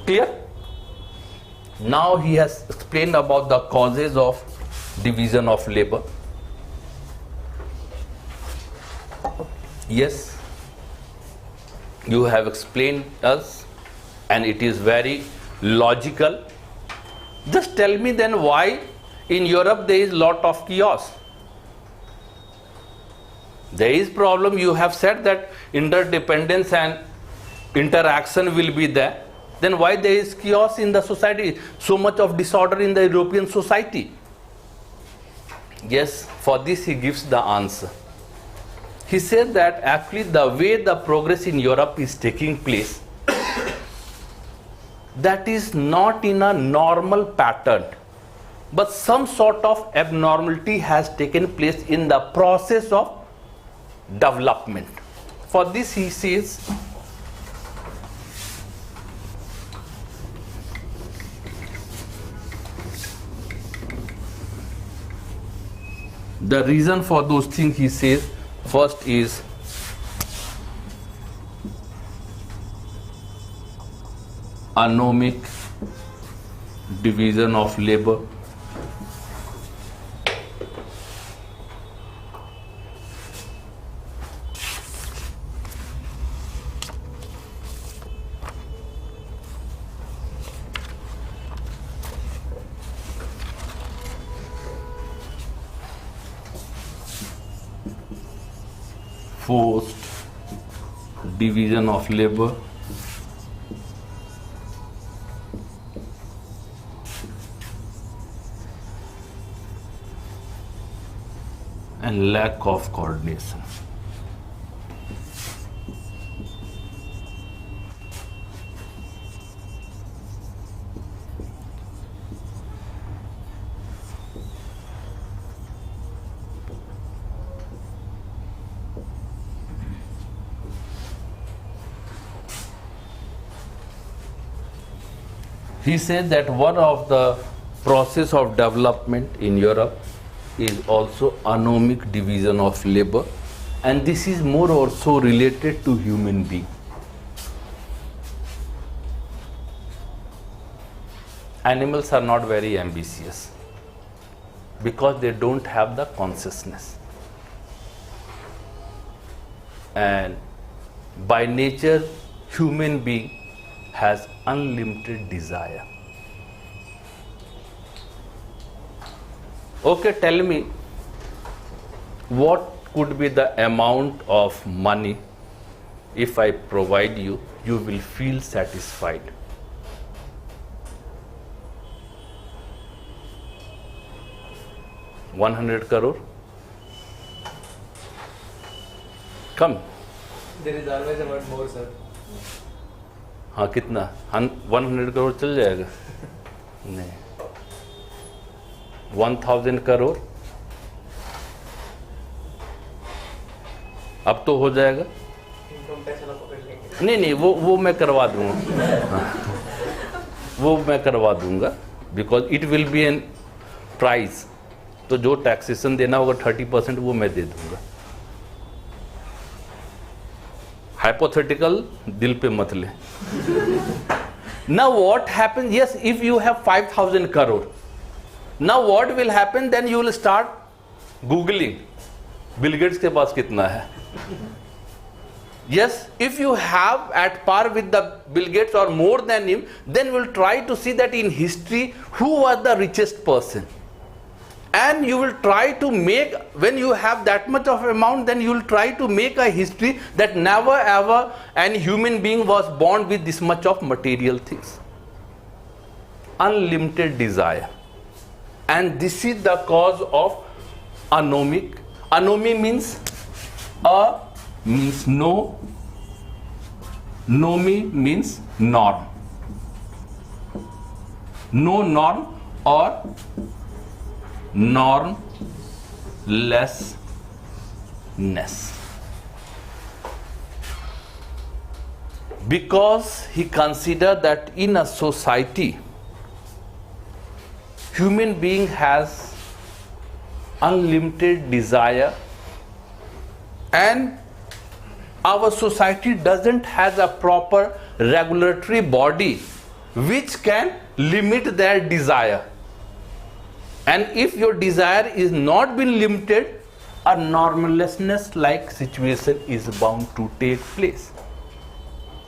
Clear? Now he has explained about the causes of division of labor. Yes, you have explained us, and it is very logical. Just tell me then why in Europe there is lot of chaos. There is problem. You have said that interdependence and interaction will be there. Then why there is chaos in the society? So much of disorder in the European society. Yes, for this he gives the answer. He said that actually the way the progress in Europe is taking place, that is not in a normal pattern, but some sort of abnormality has taken place in the process of development. For this he says, the reason for those things, he says, first is anomic division of labor. Forced division of labor. And lack of coordination. He said that one of the process of development in Europe is also anomic division of labor, and this is more or so related to human being. Animals are not very ambitious because they don't have the consciousness, and by nature human being has unlimited desire. Okay, tell me, what could be the amount of money if I provide you, you will feel satisfied? $100 crore? Come. There is always a word more, sir. हाँ कितना 100 करोड़ चल जाएगा? नहीं. 1000 करोड़ अब तो हो जाएगा? नहीं नहीं, वो मैं करवा दूंगा. वो मैं करवा दूंगा because it will be an price. तो जो टैक्सेशन देना होगा 30% वो मैं दे दूंगा. हाइपोथेटिकल दिल पे मत ले. Now what happens? Yes, if you have 5,000 crore, now what will happen? Then you will start googling Bill Gates के पास कितना है. Yes, if you have at par with the Bill Gates or more than him, then you will try to see that in history who was the richest person. And you will try to make, when you have that much of amount, then you will try to make a history that never ever any human being was born with this much of material things. Unlimited desire. And this is the cause of anomic. Anomy means means no. Nomi means norm. No norm or normlessness. Because he considered that in a society, human being has unlimited desire, and our society doesn't have a proper regulatory body which can limit their desire. And if your desire is not been limited, a normlessness like situation is bound to take place.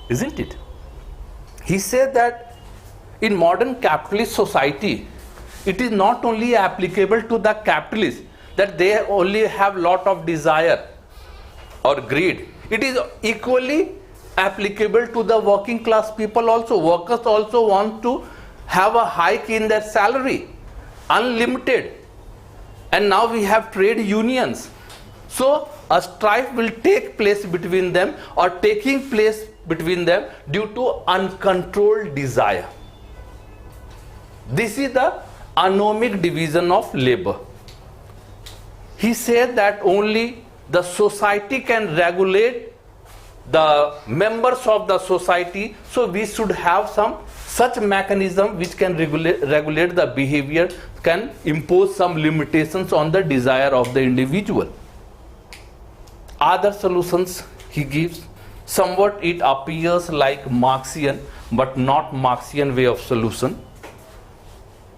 Isn't it? He said that in modern capitalist society, it is not only applicable to the capitalists that they only have lot of desire or greed. It is equally applicable to the working class people also. Workers also want to have a hike in their salary. Unlimited. And now we have trade unions. So a strife will take place between them or taking place between them due to uncontrolled desire. This is the anomic division of labor. He said that only the society can regulate the members of the society, so we should have some such mechanism which can regulate the behavior, can impose some limitations on the desire of the individual. Other solutions he gives, somewhat it appears like Marxian, but not Marxian way of solution.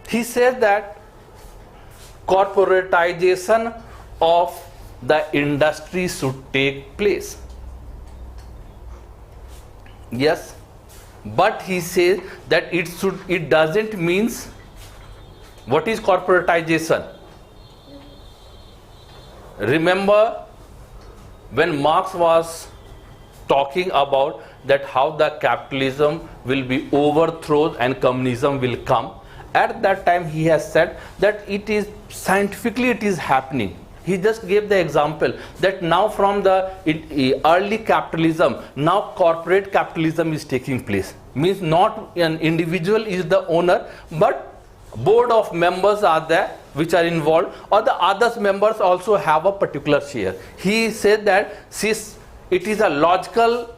He says that corporatization of the industry should take place. Yes, but he says that it doesn't means. What is corporatization? Remember when Marx was talking about that how the capitalism will be overthrown and communism will come, at that time he has said that it is scientifically it is happening. He just gave the example that now from the early capitalism, now corporate capitalism is taking place. Means not an individual is the owner, but board of members are there which are involved, or the other members also have a particular share. He said that since it is a logical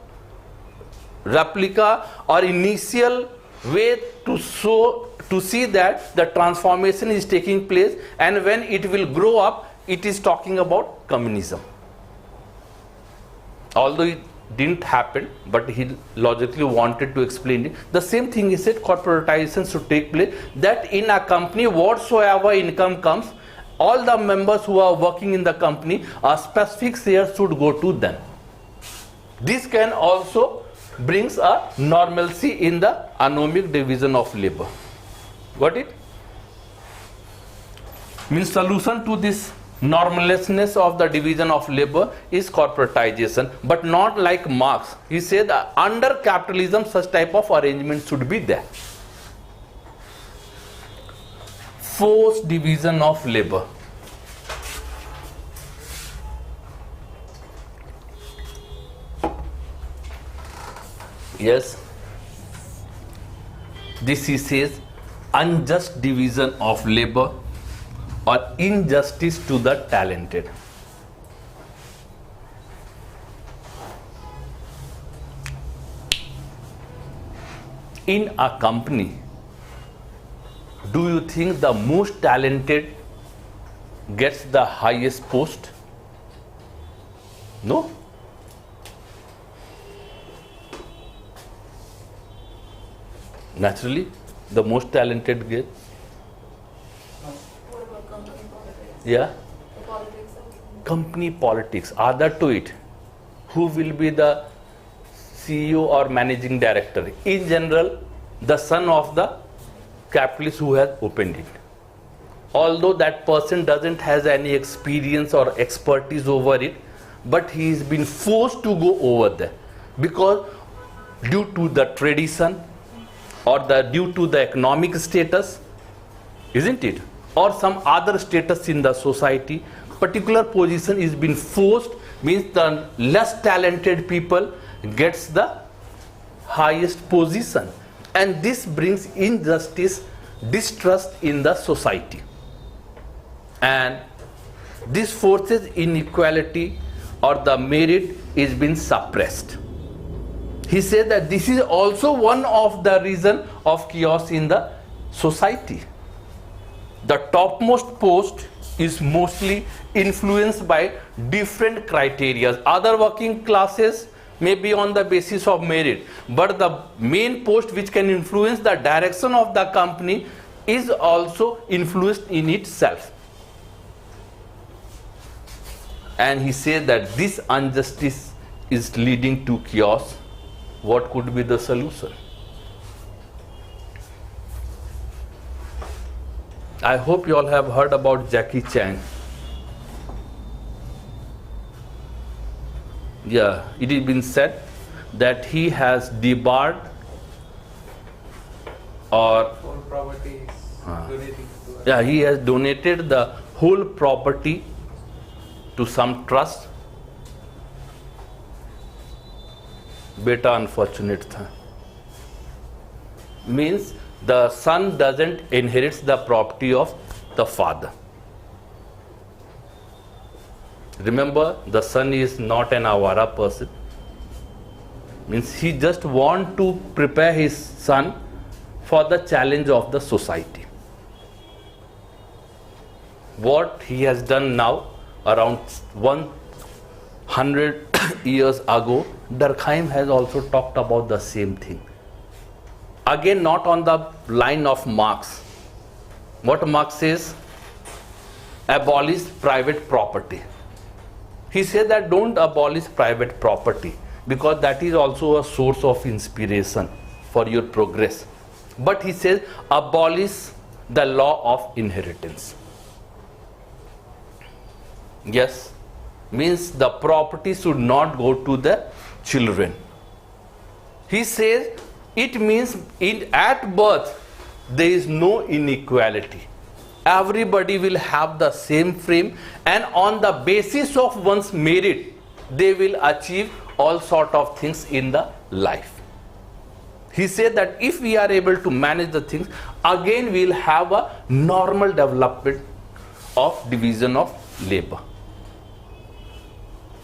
replica or initial way to see that the transformation is taking place, and when it will grow up, it is talking about communism. Although it didn't happen, but he logically wanted to explain it. The same thing he said, corporatization should take place, that in a company whatsoever income comes, all the members who are working in the company, a specific share should go to them. This can also brings a normalcy in the anomic division of labor. Got it? Means solution to this normlessness of the division of labor is corporatization, but not like Marx. He said that under capitalism such type of arrangement should be there. Forced division of labor. Yes, this he says unjust division of labor or injustice to the talented. In a company, do you think the most talented gets the highest post? No. Naturally, the most talented gets. What about company politics? Yeah. The politics of Company politics. Other to it, who will be the CEO or managing director? In general, the son of the capitalist who has opened it. Although that person doesn't has any experience or expertise over it, but he is been forced to go over there because due to the tradition or due to the economic status, isn't it? Or some other status in the society, particular position is been forced, means the less talented people gets the highest position, and this brings injustice, distrust in the society, and this forces inequality or the merit is being suppressed. He said that this is also one of the reason of chaos in the society. The topmost post is mostly influenced by different criteria. Other working classes may be on the basis of merit, but the main post which can influence the direction of the company is also influenced in itself. And he says that this injustice is leading to chaos. What could be the solution? I hope you all have heard about Jackie Chan. Yeah, it has been said that he has debarred or All property is donating to us. yeah, he has donated the whole property to some trust. Beta unfortunate tha. Means the son doesn't inherit the property of the father. Remember, the son is not an avara person. Means he just want to prepare his son for the challenge of the society. What he has done now, around 100 years ago, Durkheim has also talked about the same thing. Again, not on the line of Marx. What Marx says? Abolish private property. He said that don't abolish private property, because that is also a source of inspiration for your progress. But he says abolish the law of inheritance. Yes, means the property should not go to the children. He says it means at birth there is no inequality. Everybody will have the same frame, and on the basis of one's merit they will achieve all sort of things in the life. He said that if we are able to manage the things, again we will have a normal development of division of labor.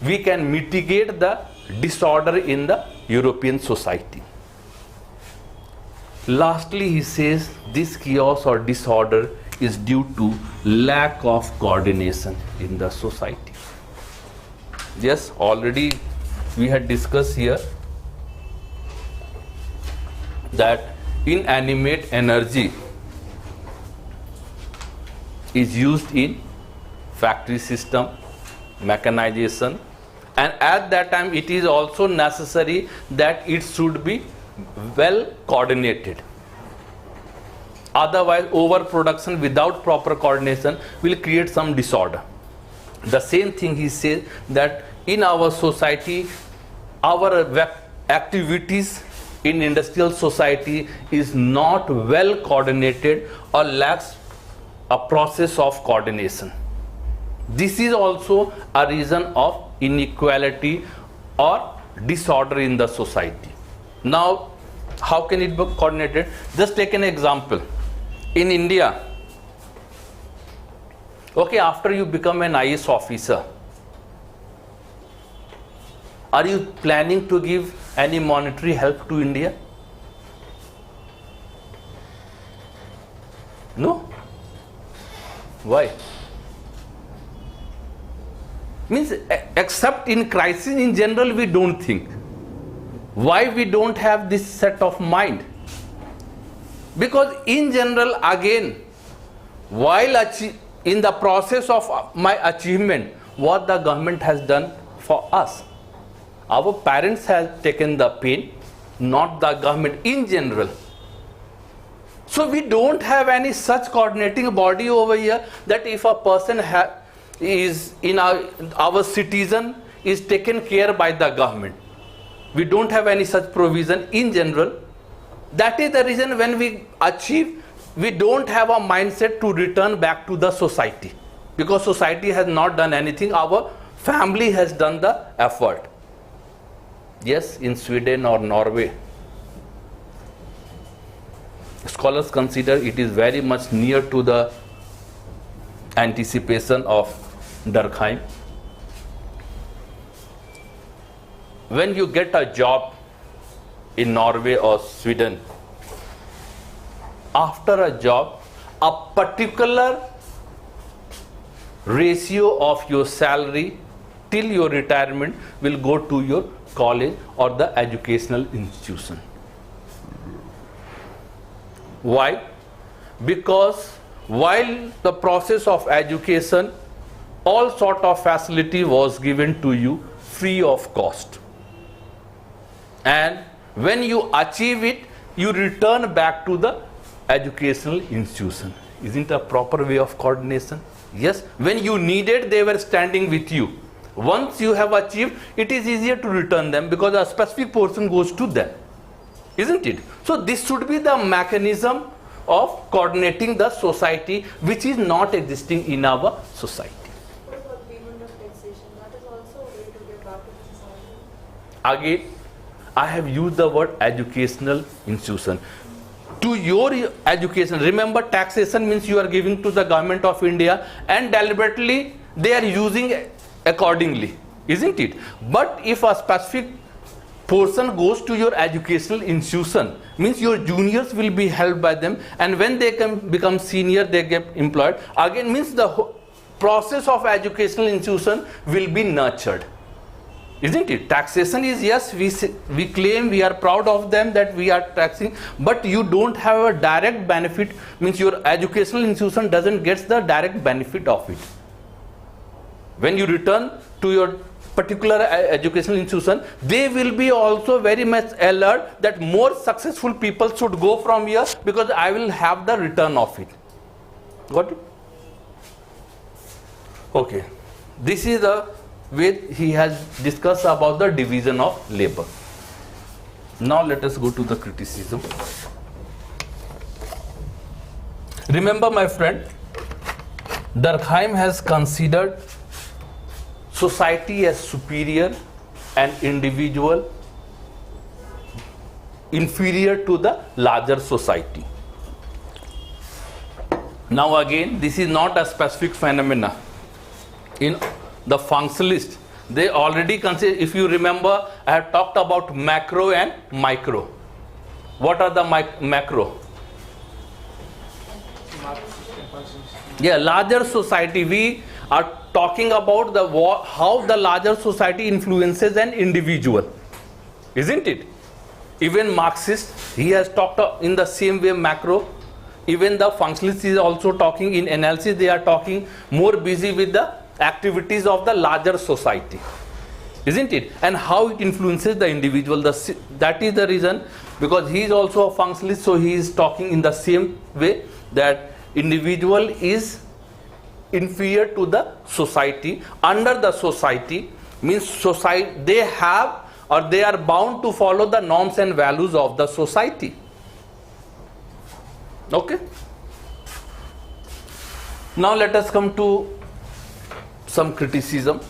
We can mitigate the disorder in the European society. Lastly, he says this chaos or disorder is due to lack of coordination in the society. Yes, already we had discussed here that inanimate energy is used in factory system, mechanization, and at that time it is also necessary that it should be well coordinated. Otherwise, overproduction without proper coordination will create some disorder. The same thing he says that in our society, our activities in industrial society is not well coordinated or lacks a process of coordination. This is also a reason of inequality or disorder in the society. Now, how can it be coordinated? Just take an example. In India, okay, after you become an IAS officer, are you planning to give any monetary help to India? No. Why? Means except in crisis in general we don't think. Why we don't have this set of mind? Because in general, again, while in the process of my achievement, what the government has done for us, our parents have taken the pain, not the government in general. So we don't have any such coordinating body over here that if a person is in our citizen is taken care by the government. We don't have any such provision in general. That is the reason when we achieve, we don't have a mindset to return back to the society. Because society has not done anything, our family has done the effort. Yes, in Sweden or Norway, scholars consider it is very much near to the anticipation of Durkheim. When you get a job in Norway or Sweden, after a job, a particular ratio of your salary till your retirement will go to your college or the educational institution. Why? Because while the process of education, all sort of facility was given to you free of cost. And when you achieve it, you return back to the educational institution. Isn't a proper way of coordination? Yes, when you needed, they were standing with you. Once you have achieved, it is easier to return them because a specific portion goes to them. Isn't it? So this should be the mechanism of coordinating the society, which is not existing in our society. What about payment of taxation? That is also a way to give back to the society. Again, I have used the word educational institution. To your education, remember taxation means you are giving to the government of India, and deliberately they are using accordingly, isn't it? But if a specific person goes to your educational institution, means your juniors will be helped by them, and when they can become senior, they get employed. Again, means the process of educational institution will be nurtured, isn't it? Taxation is, yes, we claim, we are proud of them that we are taxing, but you don't have a direct benefit, means your educational institution doesn't get the direct benefit of it. When you return to your particular educational institution, they will be also very much alert that more successful people should go from here because I will have the return of it. Got it? Okay. This is the way he has discussed about the division of labor. Now let us go to the criticism. Remember, my friend, Durkheim has considered society as superior and individual inferior to the larger society. Now again, this is not a specific phenomena. In the functionalists, they already consider, if you remember, I have talked about macro and micro. What are the macro? Yeah, larger society. We are talking about the how the larger society influences an individual, isn't it? Even Marxist, he has talked in the same way macro. Even the functionalist is also talking in analysis. They are talking more busy with the activities of the larger society, isn't it? And how it influences the individual. That is the reason, because he is also a functionalist, so he is talking in the same way that individual is inferior to the society. Under the society means society, they have or they are bound to follow the norms and values of the society. Okay. Now let us come to some criticism.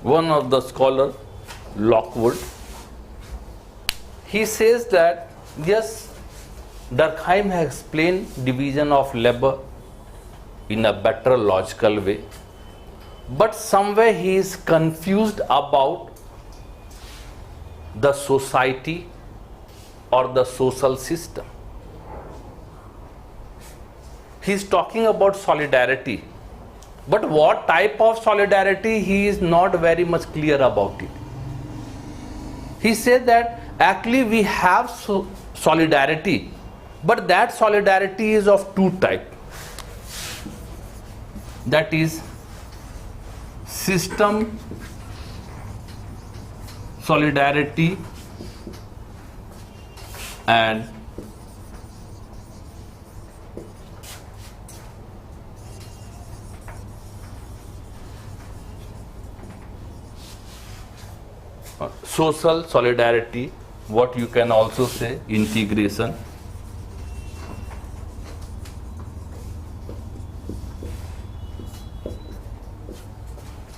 One of the scholar, Lockwood, he says that yes, Durkheim has explained division of labor in a better logical way, but somewhere he is confused about the society or the social system. He is talking about solidarity, but what type of solidarity, he is not very much clear about it. He said that actually we have solidarity, but that solidarity is of two types. That is system solidarity and social solidarity, what you can also say integration.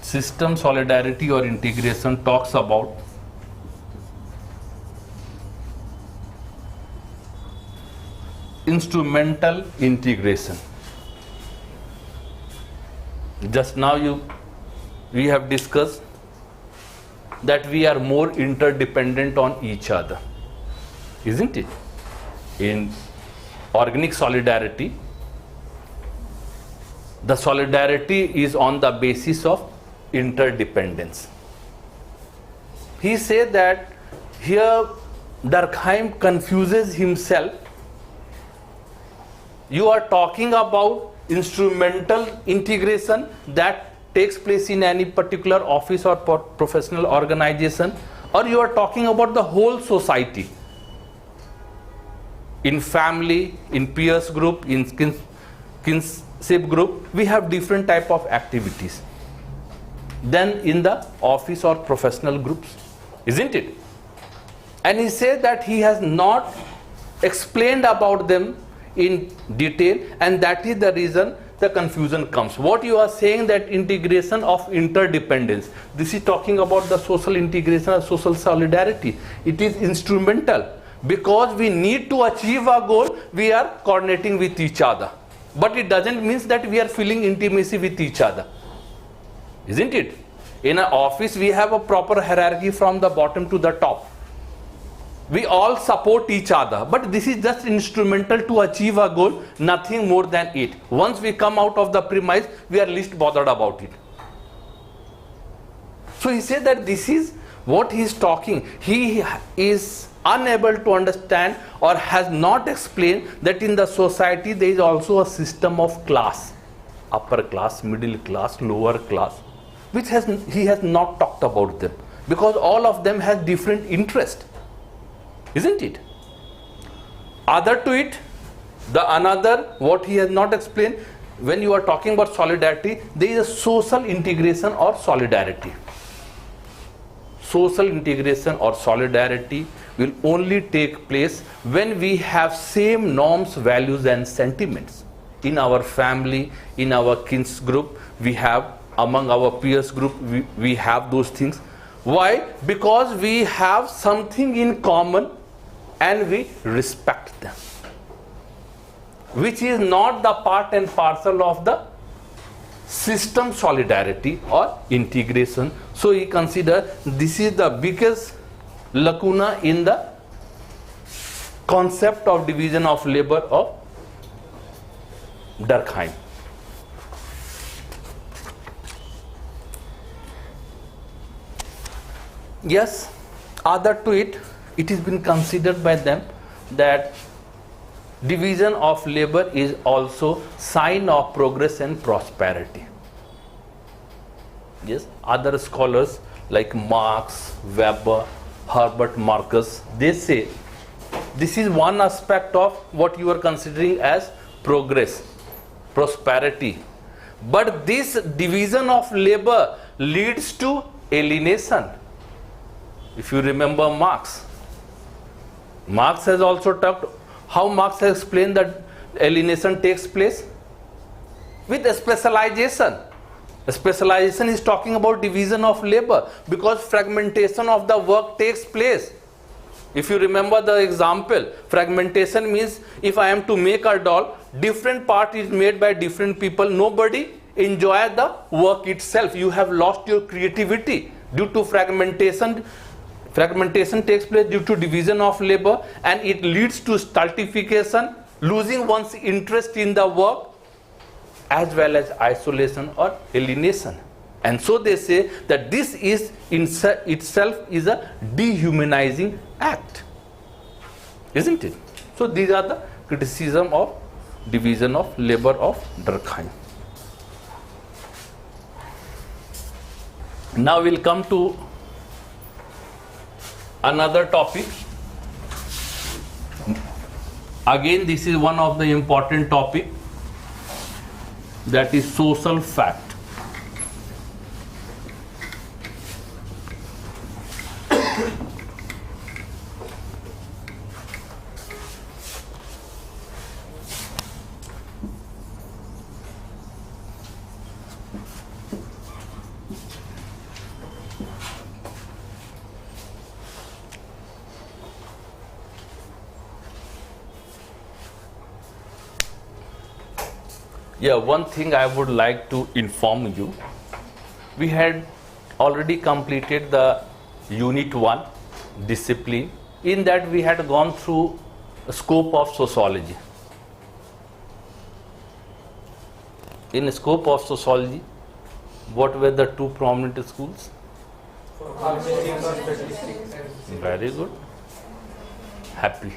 System solidarity or integration talks about instrumental integration. Just now we have discussed that we are more interdependent on each other, isn't it? In organic solidarity, the solidarity is on the basis of interdependence. He said that here Durkheim confuses himself. You are talking about instrumental integration that takes place in any particular office or professional organization, or you are talking about the whole society, in family, in peers group, in kinship group. We have different type of activities than in the office or professional groups, isn't it? And he said that he has not explained about them in detail, and that is the reason the confusion comes. What you are saying, that integration of interdependence, this is talking about the social integration or social solidarity. It is instrumental because we need to achieve a goal, we are coordinating with each other, but it doesn't mean that we are feeling intimacy with each other, isn't it? In an office we have a proper hierarchy from the bottom to the top. We all support each other, but this is just instrumental to achieve a goal, nothing more than it. Once we come out of the premise, we are least bothered about it. So he said that this is what he is talking. He is unable to understand or has not explained that in the society there is also a system of class, upper class, middle class, lower class, which he has not talked about them, because all of them has different interest, isn't it? Other to it, the another what he has not explained, when you are talking about solidarity, there is a social integration or solidarity. Social integration or solidarity will only take place when we have same norms, values and sentiments. In our family, in our kins group, we have, among our peers group, we have those things. Why? Because we have something in common and we respect them, which is not the part and parcel of the system solidarity or integration. So he consider this is the biggest lacuna in the concept of division of labor of Durkheim. Yes, other to it, it has been considered by them that division of labor is also sign of progress and prosperity. Yes, other scholars like Marx, Weber, Herbert Marcus, they say this is one aspect of what you are considering as progress, prosperity. But this division of labor leads to alienation. If you remember Marx has also talked, how Marx has explained that alienation takes place with specialization. Specialization is talking about division of labor, because fragmentation of the work takes place. If you remember the example, fragmentation means if I am to make a doll, different part is made by different people, nobody enjoy the work itself. You have lost your creativity due to fragmentation. Fragmentation takes place due to division of labor, and it leads to stultification, losing one's interest in the work, as well as isolation or alienation. And so they say that this is in itself is a dehumanizing act, isn't it? So these are the criticism of division of labor of Durkheim. Now we'll come to another topic. Again, this is one of the important topic, that is social fact. Yeah, one thing I would like to inform you, we had already completed the unit 1, discipline. In that we had gone through the scope of sociology. In the scope of sociology, what were the two prominent schools? Very good. Happy.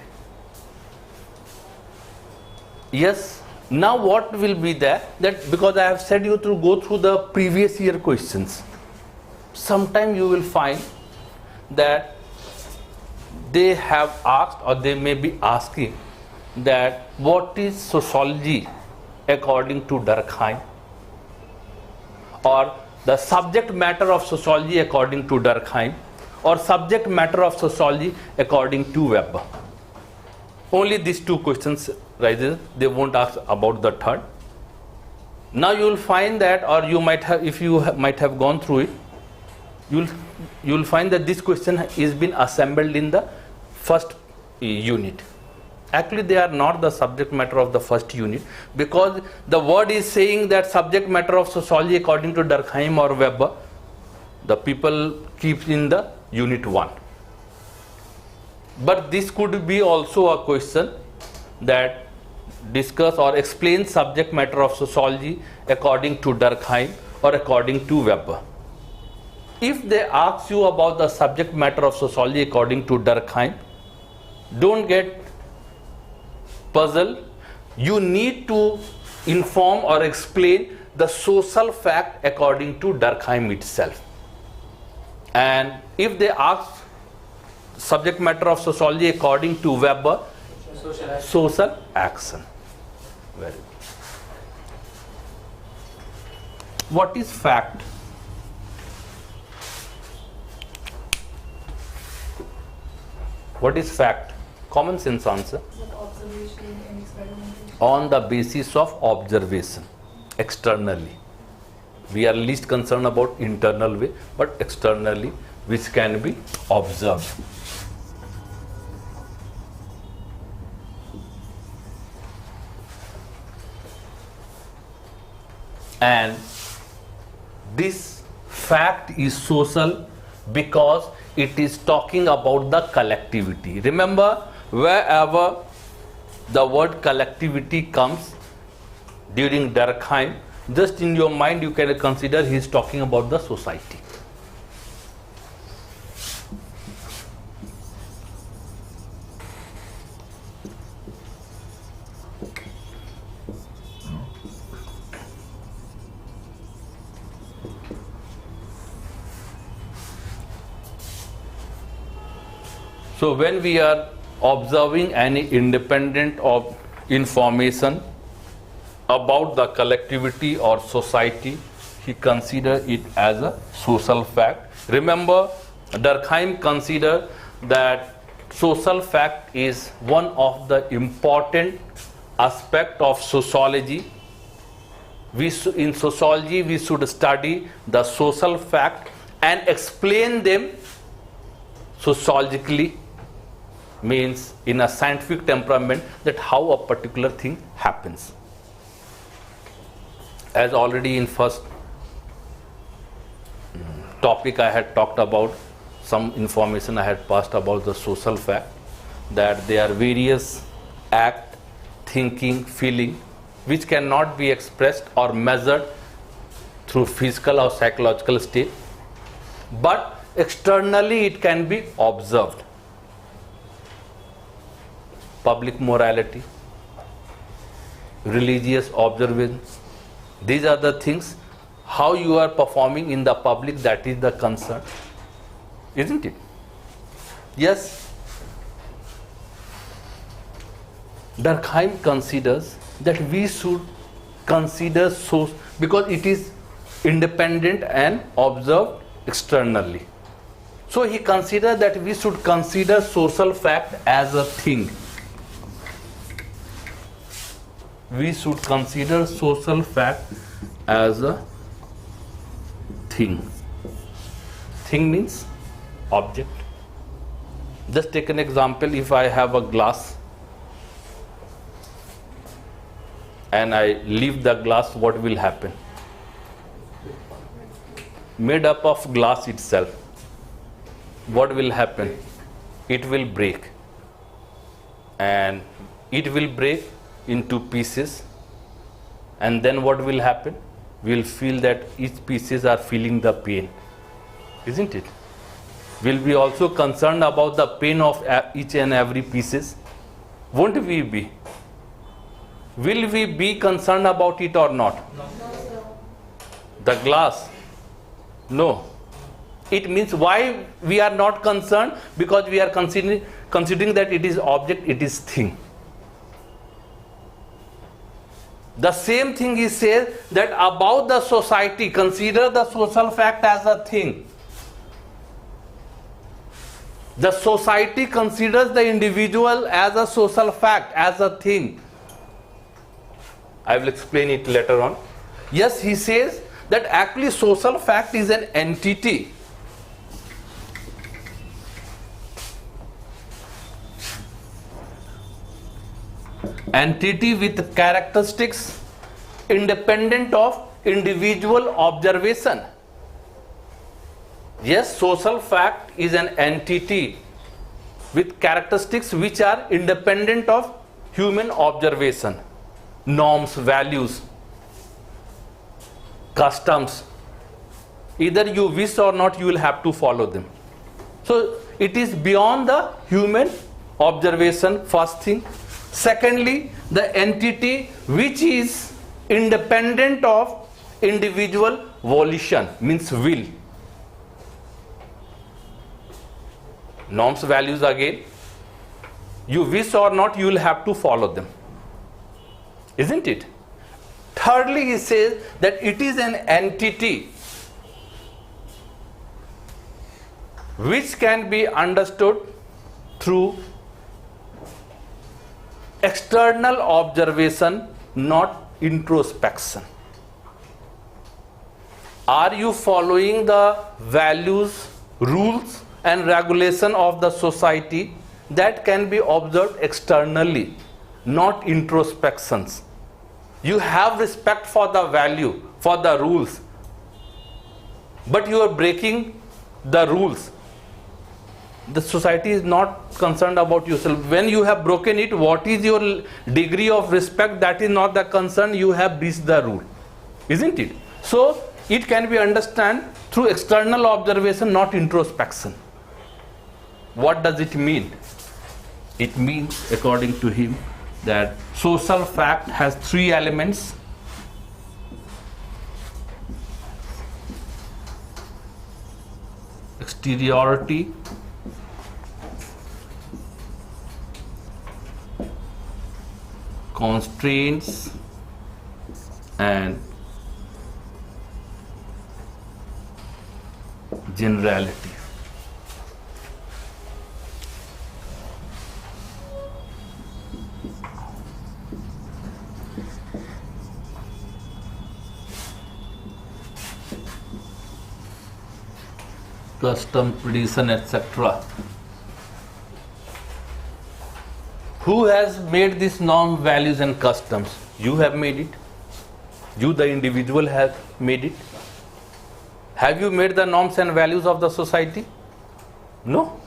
Yes. Now what will be there, that because I have said you to go through the previous year questions, sometime you will find that they have asked, or they may be asking, that what is sociology according to Durkheim, or the subject matter of sociology according to Durkheim, or subject matter of sociology according to Weber. Only these two questions rises, they won't ask about the third. Now you will find that, or you might have, if you might have gone through it, you will find that this question is been assembled in the first unit. Actually, they are not the subject matter of the first unit, because the word is saying that subject matter of sociology according to Durkheim or Weber, the people keep in the unit 1. But this could be also a question that discuss or explain subject matter of sociology according to Durkheim or according to Weber. If they ask you about the subject matter of sociology according to Durkheim, don't get puzzled. You need to inform or explain the social fact according to Durkheim itself. And if they ask subject matter of sociology according to Weber, social action. Very good. What is fact? What is fact? Common sense answer. Observation and experimentation. On the basis of observation externally. We are least concerned about internal way, but externally, which can be observed. And this fact is social because it is talking about the collectivity. Remember, wherever the word collectivity comes during Durkheim, just in your mind you can consider he is talking about the society. So when we are observing any independent of information about the collectivity or society, he consider it as a social fact. Remember, Durkheim consider that social fact is one of the important aspect of sociology. In sociology, we should study the social fact and explain them sociologically, means in a scientific temperament, that how a particular thing happens. As already in first topic I had talked about, some information I had passed about the social fact, that there are various act, thinking, feeling, which cannot be expressed or measured through physical or psychological state, but externally it can be observed. Public morality, religious observance, these are the things, how you are performing in the public, that is the concern, isn't it? Yes. Durkheim considers that we should consider because it is independent and observed externally. So he considers that we should consider social fact as a thing. We should consider social fact as a thing. Thing means object. Just take an example. If I have a glass and I leave the glass, what will happen? Made up of glass itself, what will happen? It will break. And it will break into pieces, and then what will happen? We will feel that each pieces are feeling the pain, isn't it? Will we also concerned about the pain of each and every pieces? Won't we be? Will we be concerned about it or not? No. The glass? No. It means why we are not concerned? Because we are considering that it is object, it is thing. The same thing he says that about the society, consider the social fact as a thing. The society considers the individual as a social fact, as a thing. I will explain it later on. Yes, he says that actually social fact is an entity with characteristics independent of individual observation. Yes, social fact is an entity with characteristics which are independent of human observation, norms, values, customs. Either you wish or not, you will have to follow them. So it is beyond the human observation, first thing. Secondly, the entity which is independent of individual volition, means will. Norms, values, again, you wish or not, you will have to follow them, isn't it? Thirdly, he says that it is an entity which can be understood through external observation, not introspection. Are you following the values, rules and regulation of the society? That can be observed externally, not introspections. You have respect for the value, for the rules, but you are breaking the rules. The society is not concerned about yourself. When you have broken it, what is your degree of respect? That is not the concern. You have breached the rule, isn't it? So it can be understood through external observation, not introspection. What does it mean? It means, according to him, that social fact has three elements. Exteriority, constraints, and generality. Custom, tradition, etc. Who has made these norms, values and customs? You have made it. You, the individual, have made it. Have you made the norms and values of the society? No.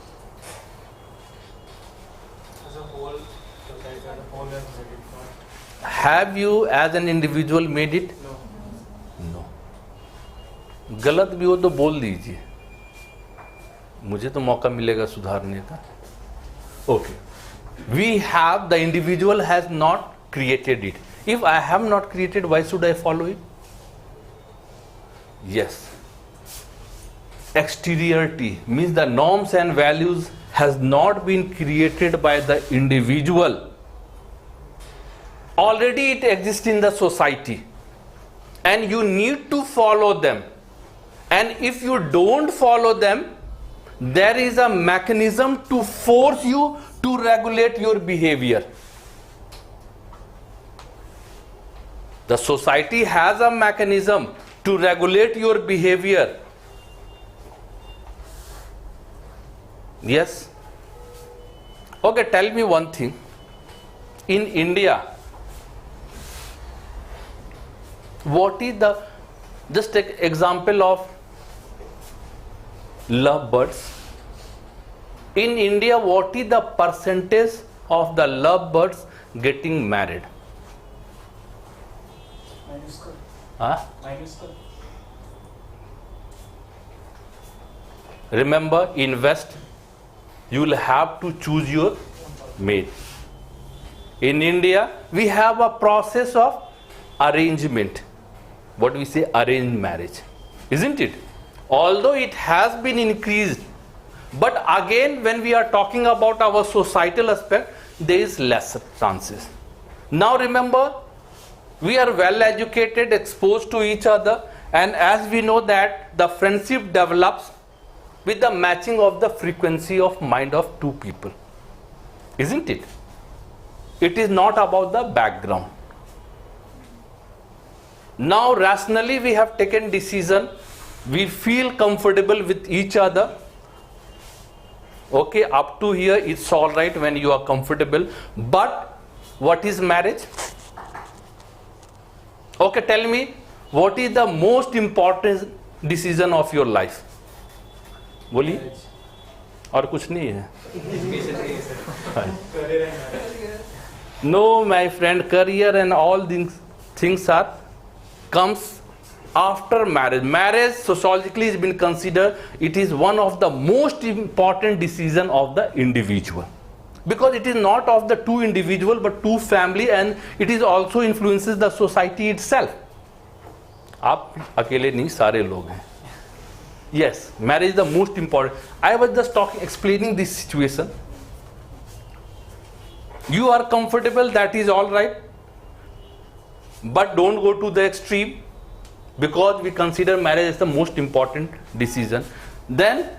As a whole, society as a whole has made it, not. Have you as an individual made it? No. No. गलत भी हो तो बोल दीजिए, मुझे तो मौका मिलेगा सुधारने का. Okay. We have, the individual has not created it. If I have not created, why should I follow it? Yes. Exteriority means the norms and values has not been created by the individual. Already it exists in the society and you need to follow them. And if you don't follow them, there is a mechanism to force you to regulate your behavior. The society has a mechanism to regulate your behavior. Yes. Okay, tell me one thing. In India, what is the, just take example of lovebirds. In India, what is the percentage of the lovebirds getting married? Minuscule. Huh? Minuscule. Remember, in West, you will have to choose your mate. In India, we have a process of arrangement. What we say, arranged marriage, isn't it? Although it has been increased, but again, when we are talking about our societal aspect, there is less chances. Now remember, we are well educated, exposed to each other, and as we know that the friendship develops with the matching of the frequency of mind of two people, isn't it? It is not about the background. Now rationally we have taken decision, we feel comfortable with each other. Okay, up to here it's all right when you are comfortable. But what is marriage? Okay, tell me, what is the most important decision of your life? बोलिए, और कुछ नहीं है? No, my friend, career and all these things are comes after marriage. Marriage sociologically has been considered, it is one of the most important decision of the individual, because it is not of the two individual but two family, and it is also influences the society itself. आप अकेले नहीं, सारे लोग हैं. Yes, marriage is the most important. I was just explaining this situation. You are comfortable, that is all right, but don't go to the extreme, because we consider marriage as the most important decision. Then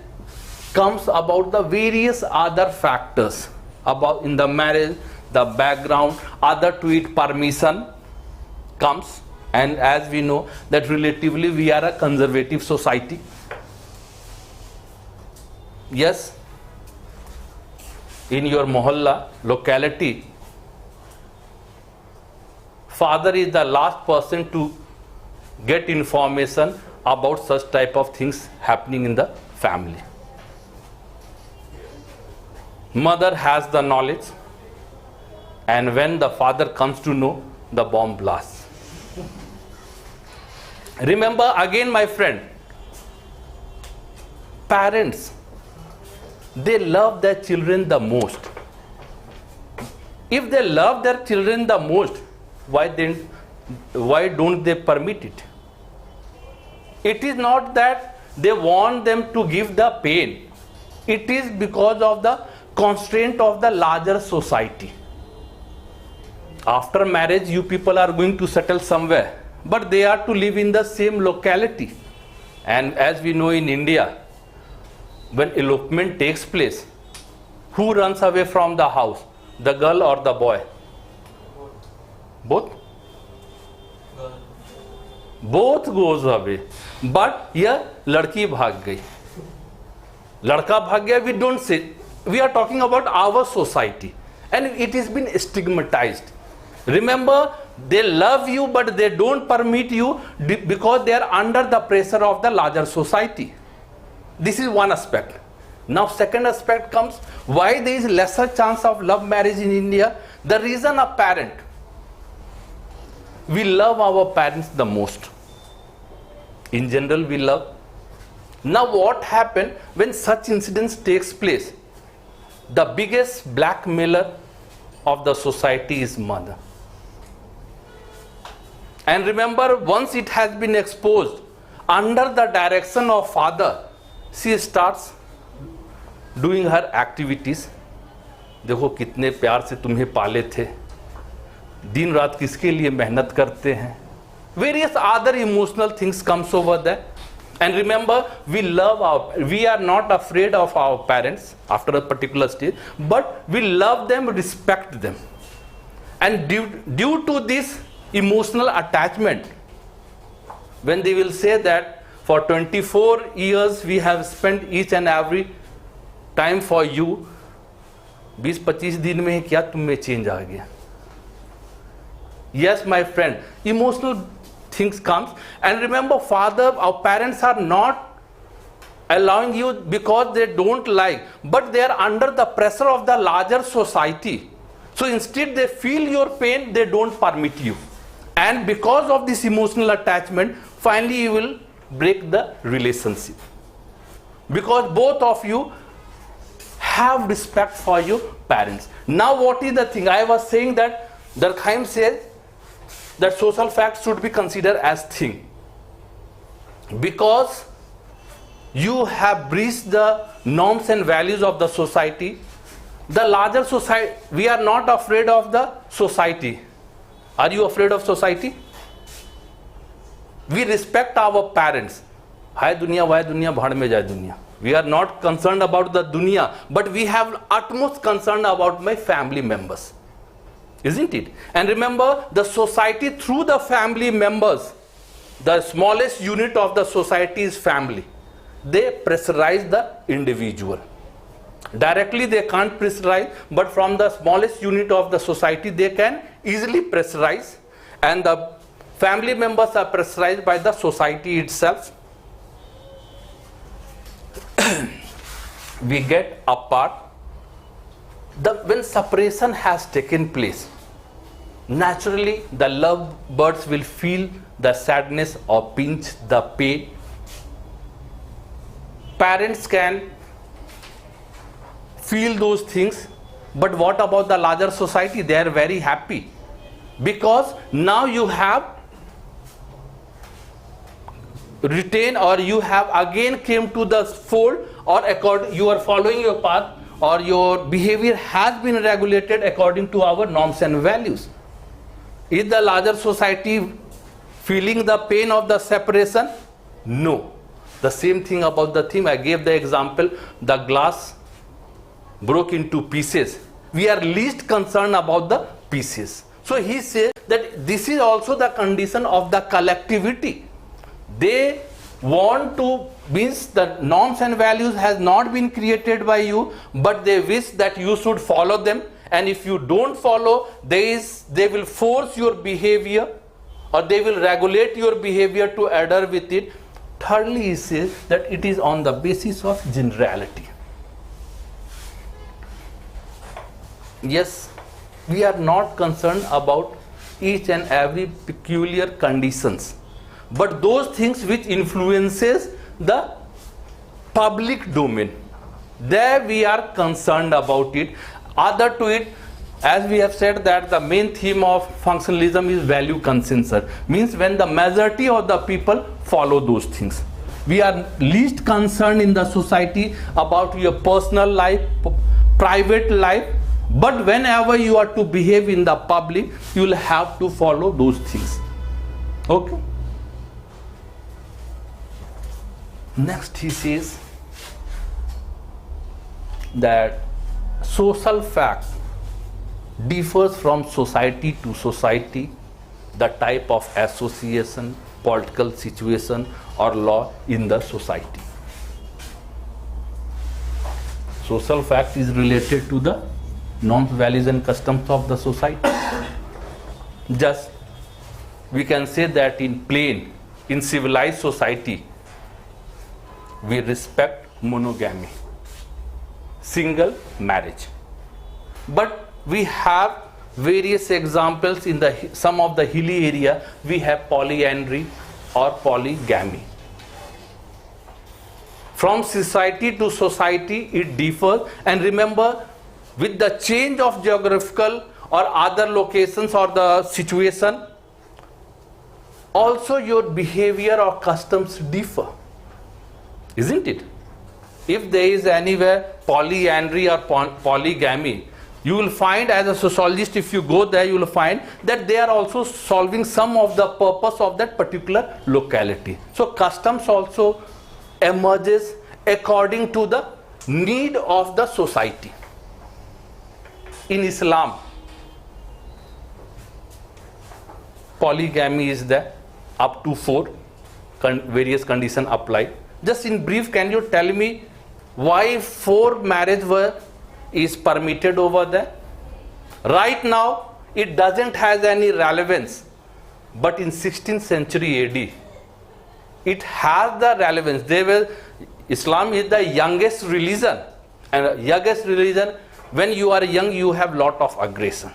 comes about the various other factors about in the marriage, the background, other to it permission comes. And as we know that relatively we are a conservative society. Yes, in your mohalla locality, father is the last person to get information about such type of things happening in the family. Mother has the knowledge, and when the father comes to know, the bomb blasts. Remember again, my friend, parents, they love their children the most. If they love their children the most, why don't they permit it? It is not that they want them to give the pain. It is because of the constraint of the larger society. After marriage, you people are going to settle somewhere, but they are to live in the same locality. And as we know in India, when elopement takes place, who runs away from the house? The girl or the boy? Both? Both goes away. But here, ladki bhag gayi. Ladka bhag gaya, we don't say. We are talking about our society. And it has been stigmatized. Remember, they love you, but they don't permit you because they are under the pressure of the larger society. This is one aspect. Now second aspect comes, why there is lesser chance of love marriage in India? The reason apparent. We love our parents the most. In general, we love. Now what happened when such incidents takes place? The biggest blackmailer of the society is mother. And remember, once it has been exposed under the direction of father, she starts doing her activities. देखो कितने प्यार से तुम्हें पाले थे, दिन रात किसके लिए मेहनत करते हैं. Various other emotional things comes over there. And remember, we are not afraid of our parents after a particular stage, but we love them, respect them. And due to this emotional attachment, when they will say that for 24 years we have spent each and every time for you, 20-25 दिन में क्या तुम में change आ गया? Yes, my friend, emotional things comes. And remember, our parents are not allowing you because they don't like, but they are under the pressure of the larger society. So instead they feel your pain, they don't permit you. And because of this emotional attachment, finally you will break the relationship. Because both of you have respect for your parents. Now what is the thing? I was saying that Durkheim says that social facts should be considered as thing. Because you have breached the norms and values of the society. The larger society, we are not afraid of the society. Are you afraid of society? We respect our parents. Hai dunya, why dunya, bhad mein jaye dunya. We are not concerned about the dunya, but we have utmost concern about my family members. Isn't it? And remember, the society through the family members the smallest unit of the society is family. They pressurize the individual. Directly they can't pressurize, but from the smallest unit of the society they can easily pressurize, and the family members are pressurized by the society itself. We get apart. When separation has taken place, naturally the lovebirds will feel the sadness or pinch, the pain. Parents can feel those things, but what about the larger society? They are very happy, because now you have retained, or you have again came to the fold, or you are following your path, or your behavior has been regulated according to our norms and values. Is the larger society feeling the pain of the separation? No. The same thing about the theme. I gave the example, the glass broke into pieces. We are least concerned about the pieces. So he says that this is also the condition of the collectivity. They want to, means the norms and values has not been created by you, but they wish that you should follow them, and if you don't follow, they will force your behavior, or they will regulate your behavior to adhere with it. Thirdly, he says that it is on the basis of generality. Yes, we are not concerned about each and every peculiar conditions, but those things which influences the public domain, there we are concerned about it. Other to it, as we have said that the main theme of functionalism is value consensus, means when the majority of the people follow those things. We are least concerned in the society about your personal life, private life, but whenever you are to behave in the public, you will have to follow those things. Okay. Next he says that social fact differs from society to society, the type of association, political situation or law in the society. Social fact is related to the norms, values and customs of the society. Just we can say that in civilized society, we respect monogamy, single marriage. But we have various examples in some of the hilly area. We have polyandry or polygamy. From society to society it differs, and remember, with the change of geographical or other locations or the situation, also your behavior or customs differ, isn't it? If there is anywhere polyandry or polygamy, you will find, as a sociologist, if you go there, you will find that they are also solving some of the purpose of that particular locality. So customs also emerges according to the need of the society. In Islam, polygamy is there, up to 4, various conditions apply. Just in brief, can you tell me why 4 marriage is permitted over there? Right now, it doesn't have any relevance, but in 16th century AD, it has the relevance. Islam is the youngest religion, and youngest religion, when you are young, you have lot of aggression.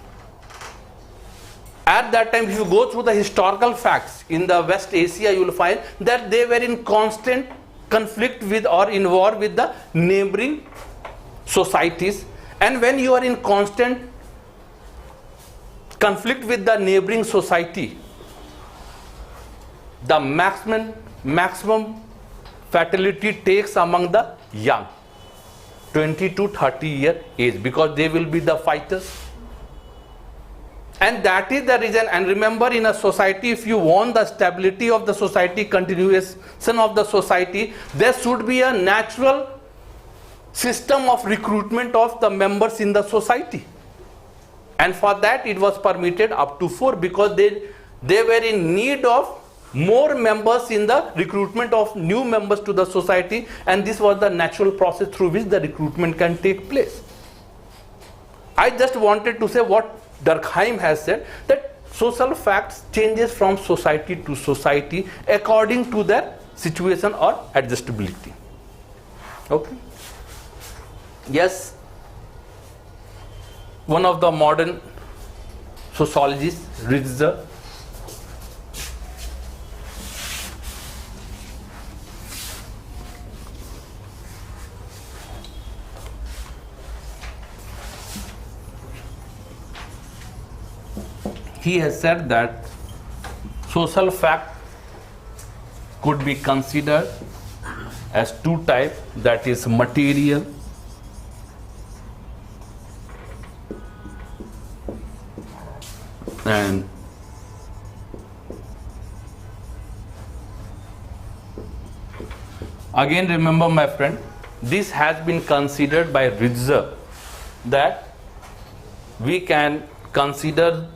At that time, if you go through the historical facts in the West Asia, you will find that they were in constant conflict with or in war with the neighboring societies. And when you are in constant conflict with the neighboring society, the maximum fatality takes among the young, 20 to 30 year age, because they will be the fighters. And that is the reason. And remember, in a society, if you want the stability of the society, continuation of the society, there should be a natural system of recruitment of the members in the society. And for that it was permitted up to 4, because they were in need of more members in the recruitment of new members to the society, and this was the natural process through which the recruitment can take place. I just wanted to say what Durkheim has said, that social facts changes from society to society according to their situation or adjustability. Okay. Yes, one of the modern sociologists, Ritzler, he has said that social fact could be considered as two types, that is material and again remember my friend, this has been considered by Ritzler that we can consider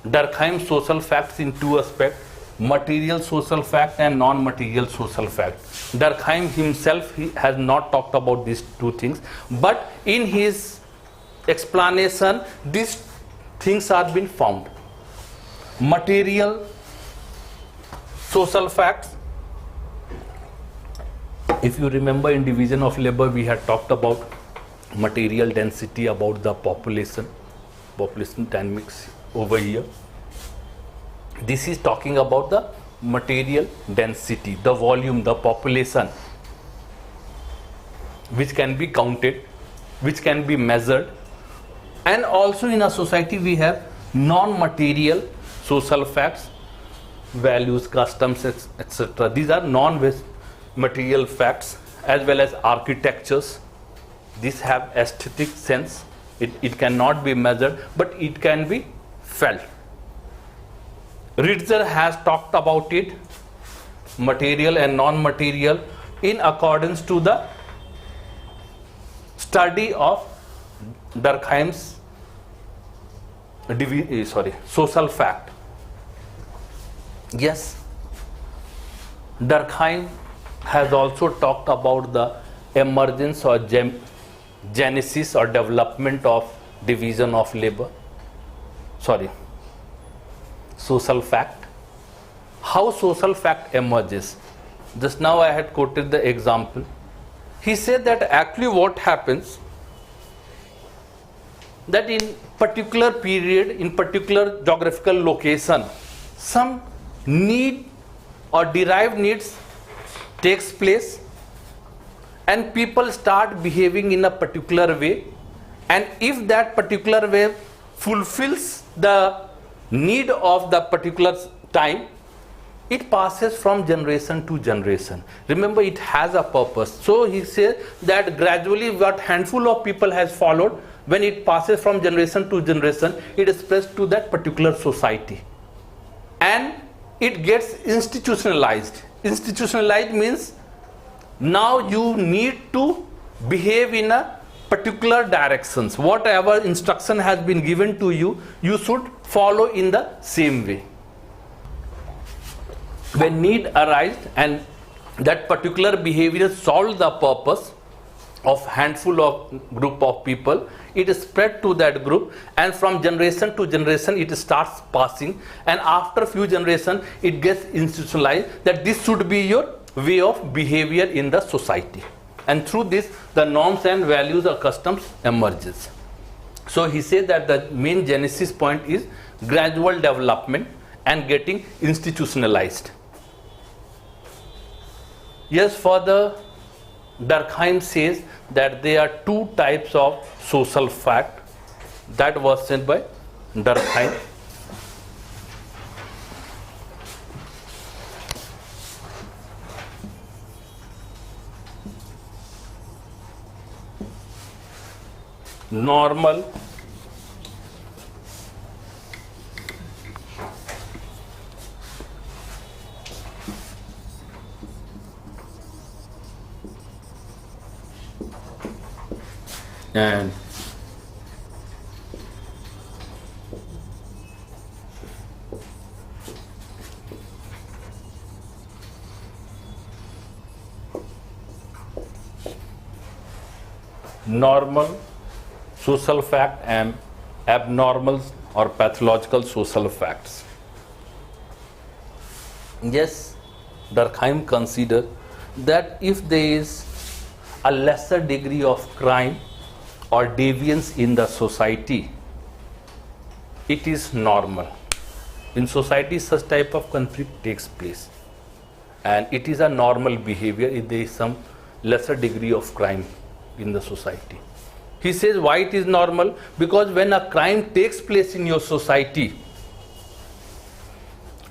Durkheim's social facts in two aspects, material social fact and non-material social fact. Durkheim himself he has not talked about these two things, but in his explanation these things are been found. Material social facts, if you remember in division of labor we had talked about material density, about the population dynamics over here. This is talking about the material density, the volume, the population, which can be counted, which can be measured. And also in a society we have non-material social facts, values, customs, etc. These are non-material facts, as well as architectures. These have aesthetic sense. It cannot be measured, but it can be felt. Ritzler has talked about it, material and non-material, in accordance to the study of Durkheim's social fact. Yes, Durkheim has also talked about the emergence or genesis or development of division of labor. Social fact. How social fact emerges? Just now I had quoted the example. He said that actually what happens, that in particular period, in particular geographical location, some need or derived needs takes place and people start behaving in a particular way, and if that particular way fulfills the need of the particular time, it passes from generation to generation. Remember, it has a purpose. So he says that gradually what handful of people has followed, when it passes from generation to generation, it spreads to that particular society and it gets institutionalized. Institutionalized means now you need to behave in a particular directions. Whatever instruction has been given to you, you should follow in the same way. When need arises and that particular behavior solves the purpose of handful of group of people, it is spread to that group, and from generation to generation it starts passing, and after few generations it gets institutionalized that this should be your way of behavior in the society, and through this the norms and values or customs emerges. So he said that the main genesis point is gradual development and getting institutionalized. Yes, further Durkheim says that there are two types of social fact. That was said by Durkheim. Normal and normal social fact and abnormal or pathological social facts. Yes, Durkheim considered that if there is a lesser degree of crime or deviance in the society, it is normal. In society, such type of conflict takes place, and it is a normal behavior if there is some lesser degree of crime in the society. He says why it is normal? Because when a crime takes place in your society,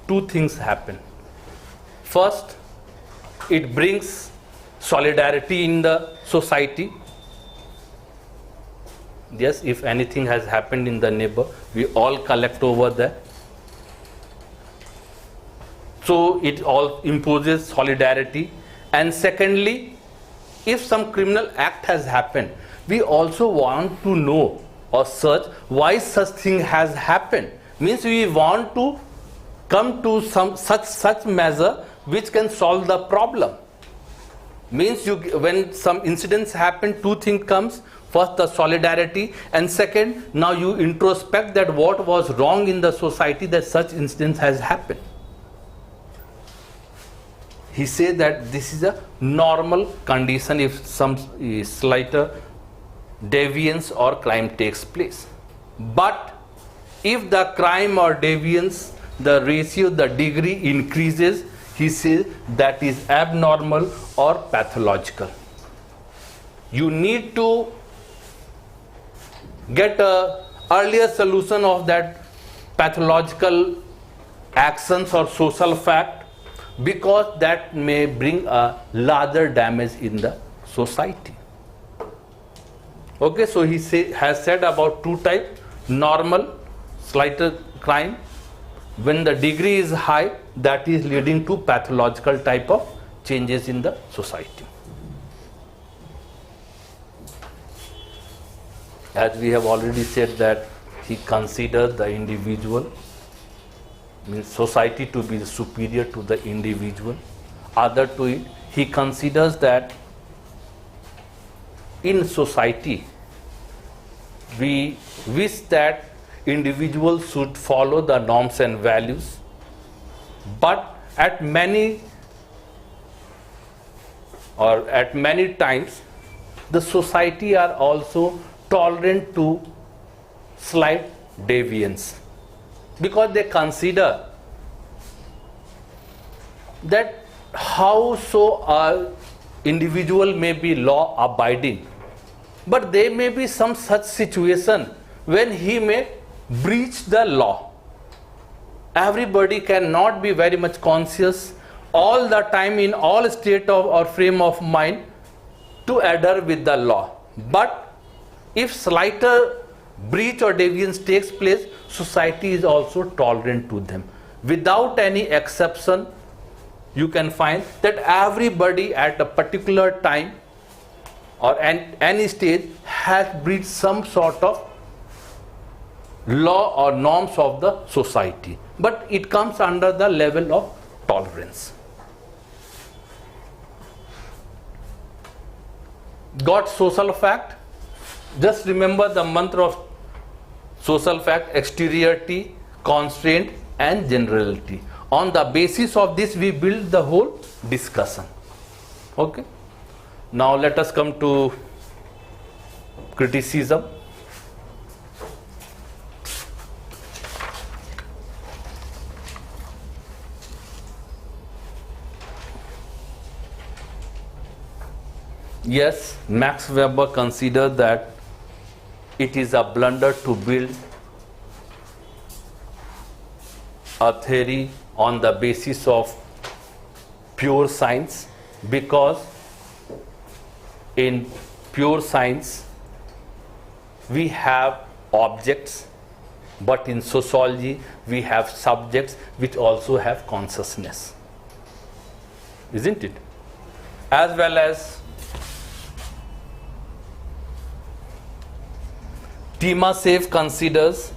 two things happen. First, it brings solidarity in the society. Yes, if anything has happened in the neighbor, we all collect over there. So it all imposes solidarity. And secondly, if some criminal act has happened, we also want to know or search why such thing has happened. Means we want to come to some such measure which can solve the problem. Means when some incidents happen, two things comes. First, the solidarity, and second, now you introspect that what was wrong in the society that such incidents has happened. He said that this is a normal condition if some slighter deviance or crime takes place. But if the crime or deviance, the ratio, the degree increases, he says that is abnormal or pathological. You need to get a earlier solution of that pathological actions or social fact, because that may bring a larger damage in the society. Okay, so he has said about two types: normal, slighter crime. When the degree is high, that is leading to pathological type of changes in the society. As we have already said that he considers the individual, means society, to be superior to the individual. Other to it, he considers that in society we wish that individuals should follow the norms and values, but at many times the society are also tolerant to slight deviance, because they consider that how so an individual may be law abiding, but there may be some such situation when he may breach the law. Everybody cannot be very much conscious all the time in all state of or frame of mind to adhere with the law. But if slighter breach or deviance takes place, society is also tolerant to them. Without any exception, you can find that everybody at a particular time or any stage has breached some sort of law or norms of the society, but it comes under the level of tolerance. Got social fact? Just remember the mantra of social fact: exteriority, constraint and generality. On the basis of this we build the whole discussion. Okay, now let us come to criticism. Yes, Max Weber considered that it is a blunder to build a theory on the basis of pure science, because in pure science we have objects, but in sociology we have subjects which also have consciousness, isn't it? As well as Timasev considers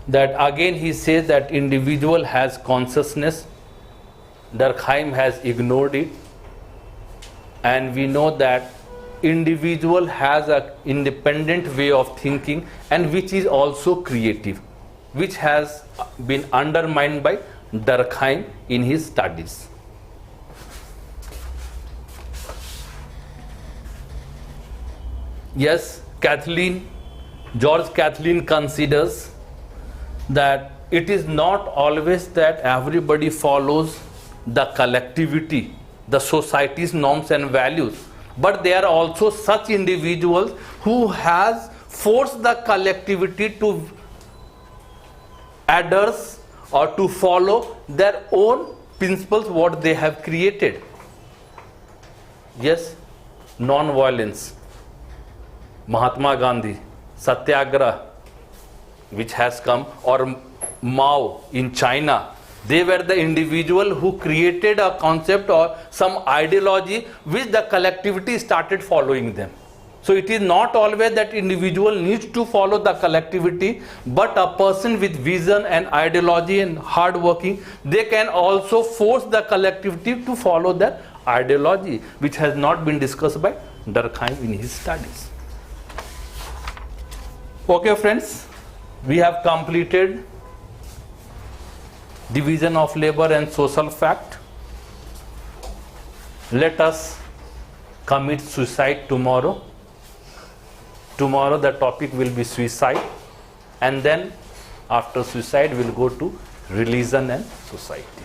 that, again he says that individual has consciousness. Durkheim has ignored it, and we know that individual has an independent way of thinking and which is also creative, which has been undermined by Durkheim in his studies. Yes, George Catlin considers that it is not always that everybody follows the collectivity, the society's norms and values, but there are also such individuals who has forced the collectivity to adhere or to follow their own principles what they have created. Yes, non-violence, Mahatma Gandhi, Satyagraha, which has come, or Mao in China, they were the individual who created a concept or some ideology which the collectivity started following them. So it is not always that individual needs to follow the collectivity, but a person with vision and ideology and hard working, they can also force the collectivity to follow their ideology, which has not been discussed by Durkheim in his studies. Okay friends, we have completed division of labor and social fact. Let us commit suicide tomorrow. Tomorrow the topic will be suicide, and then after suicide we'll go to religion and society.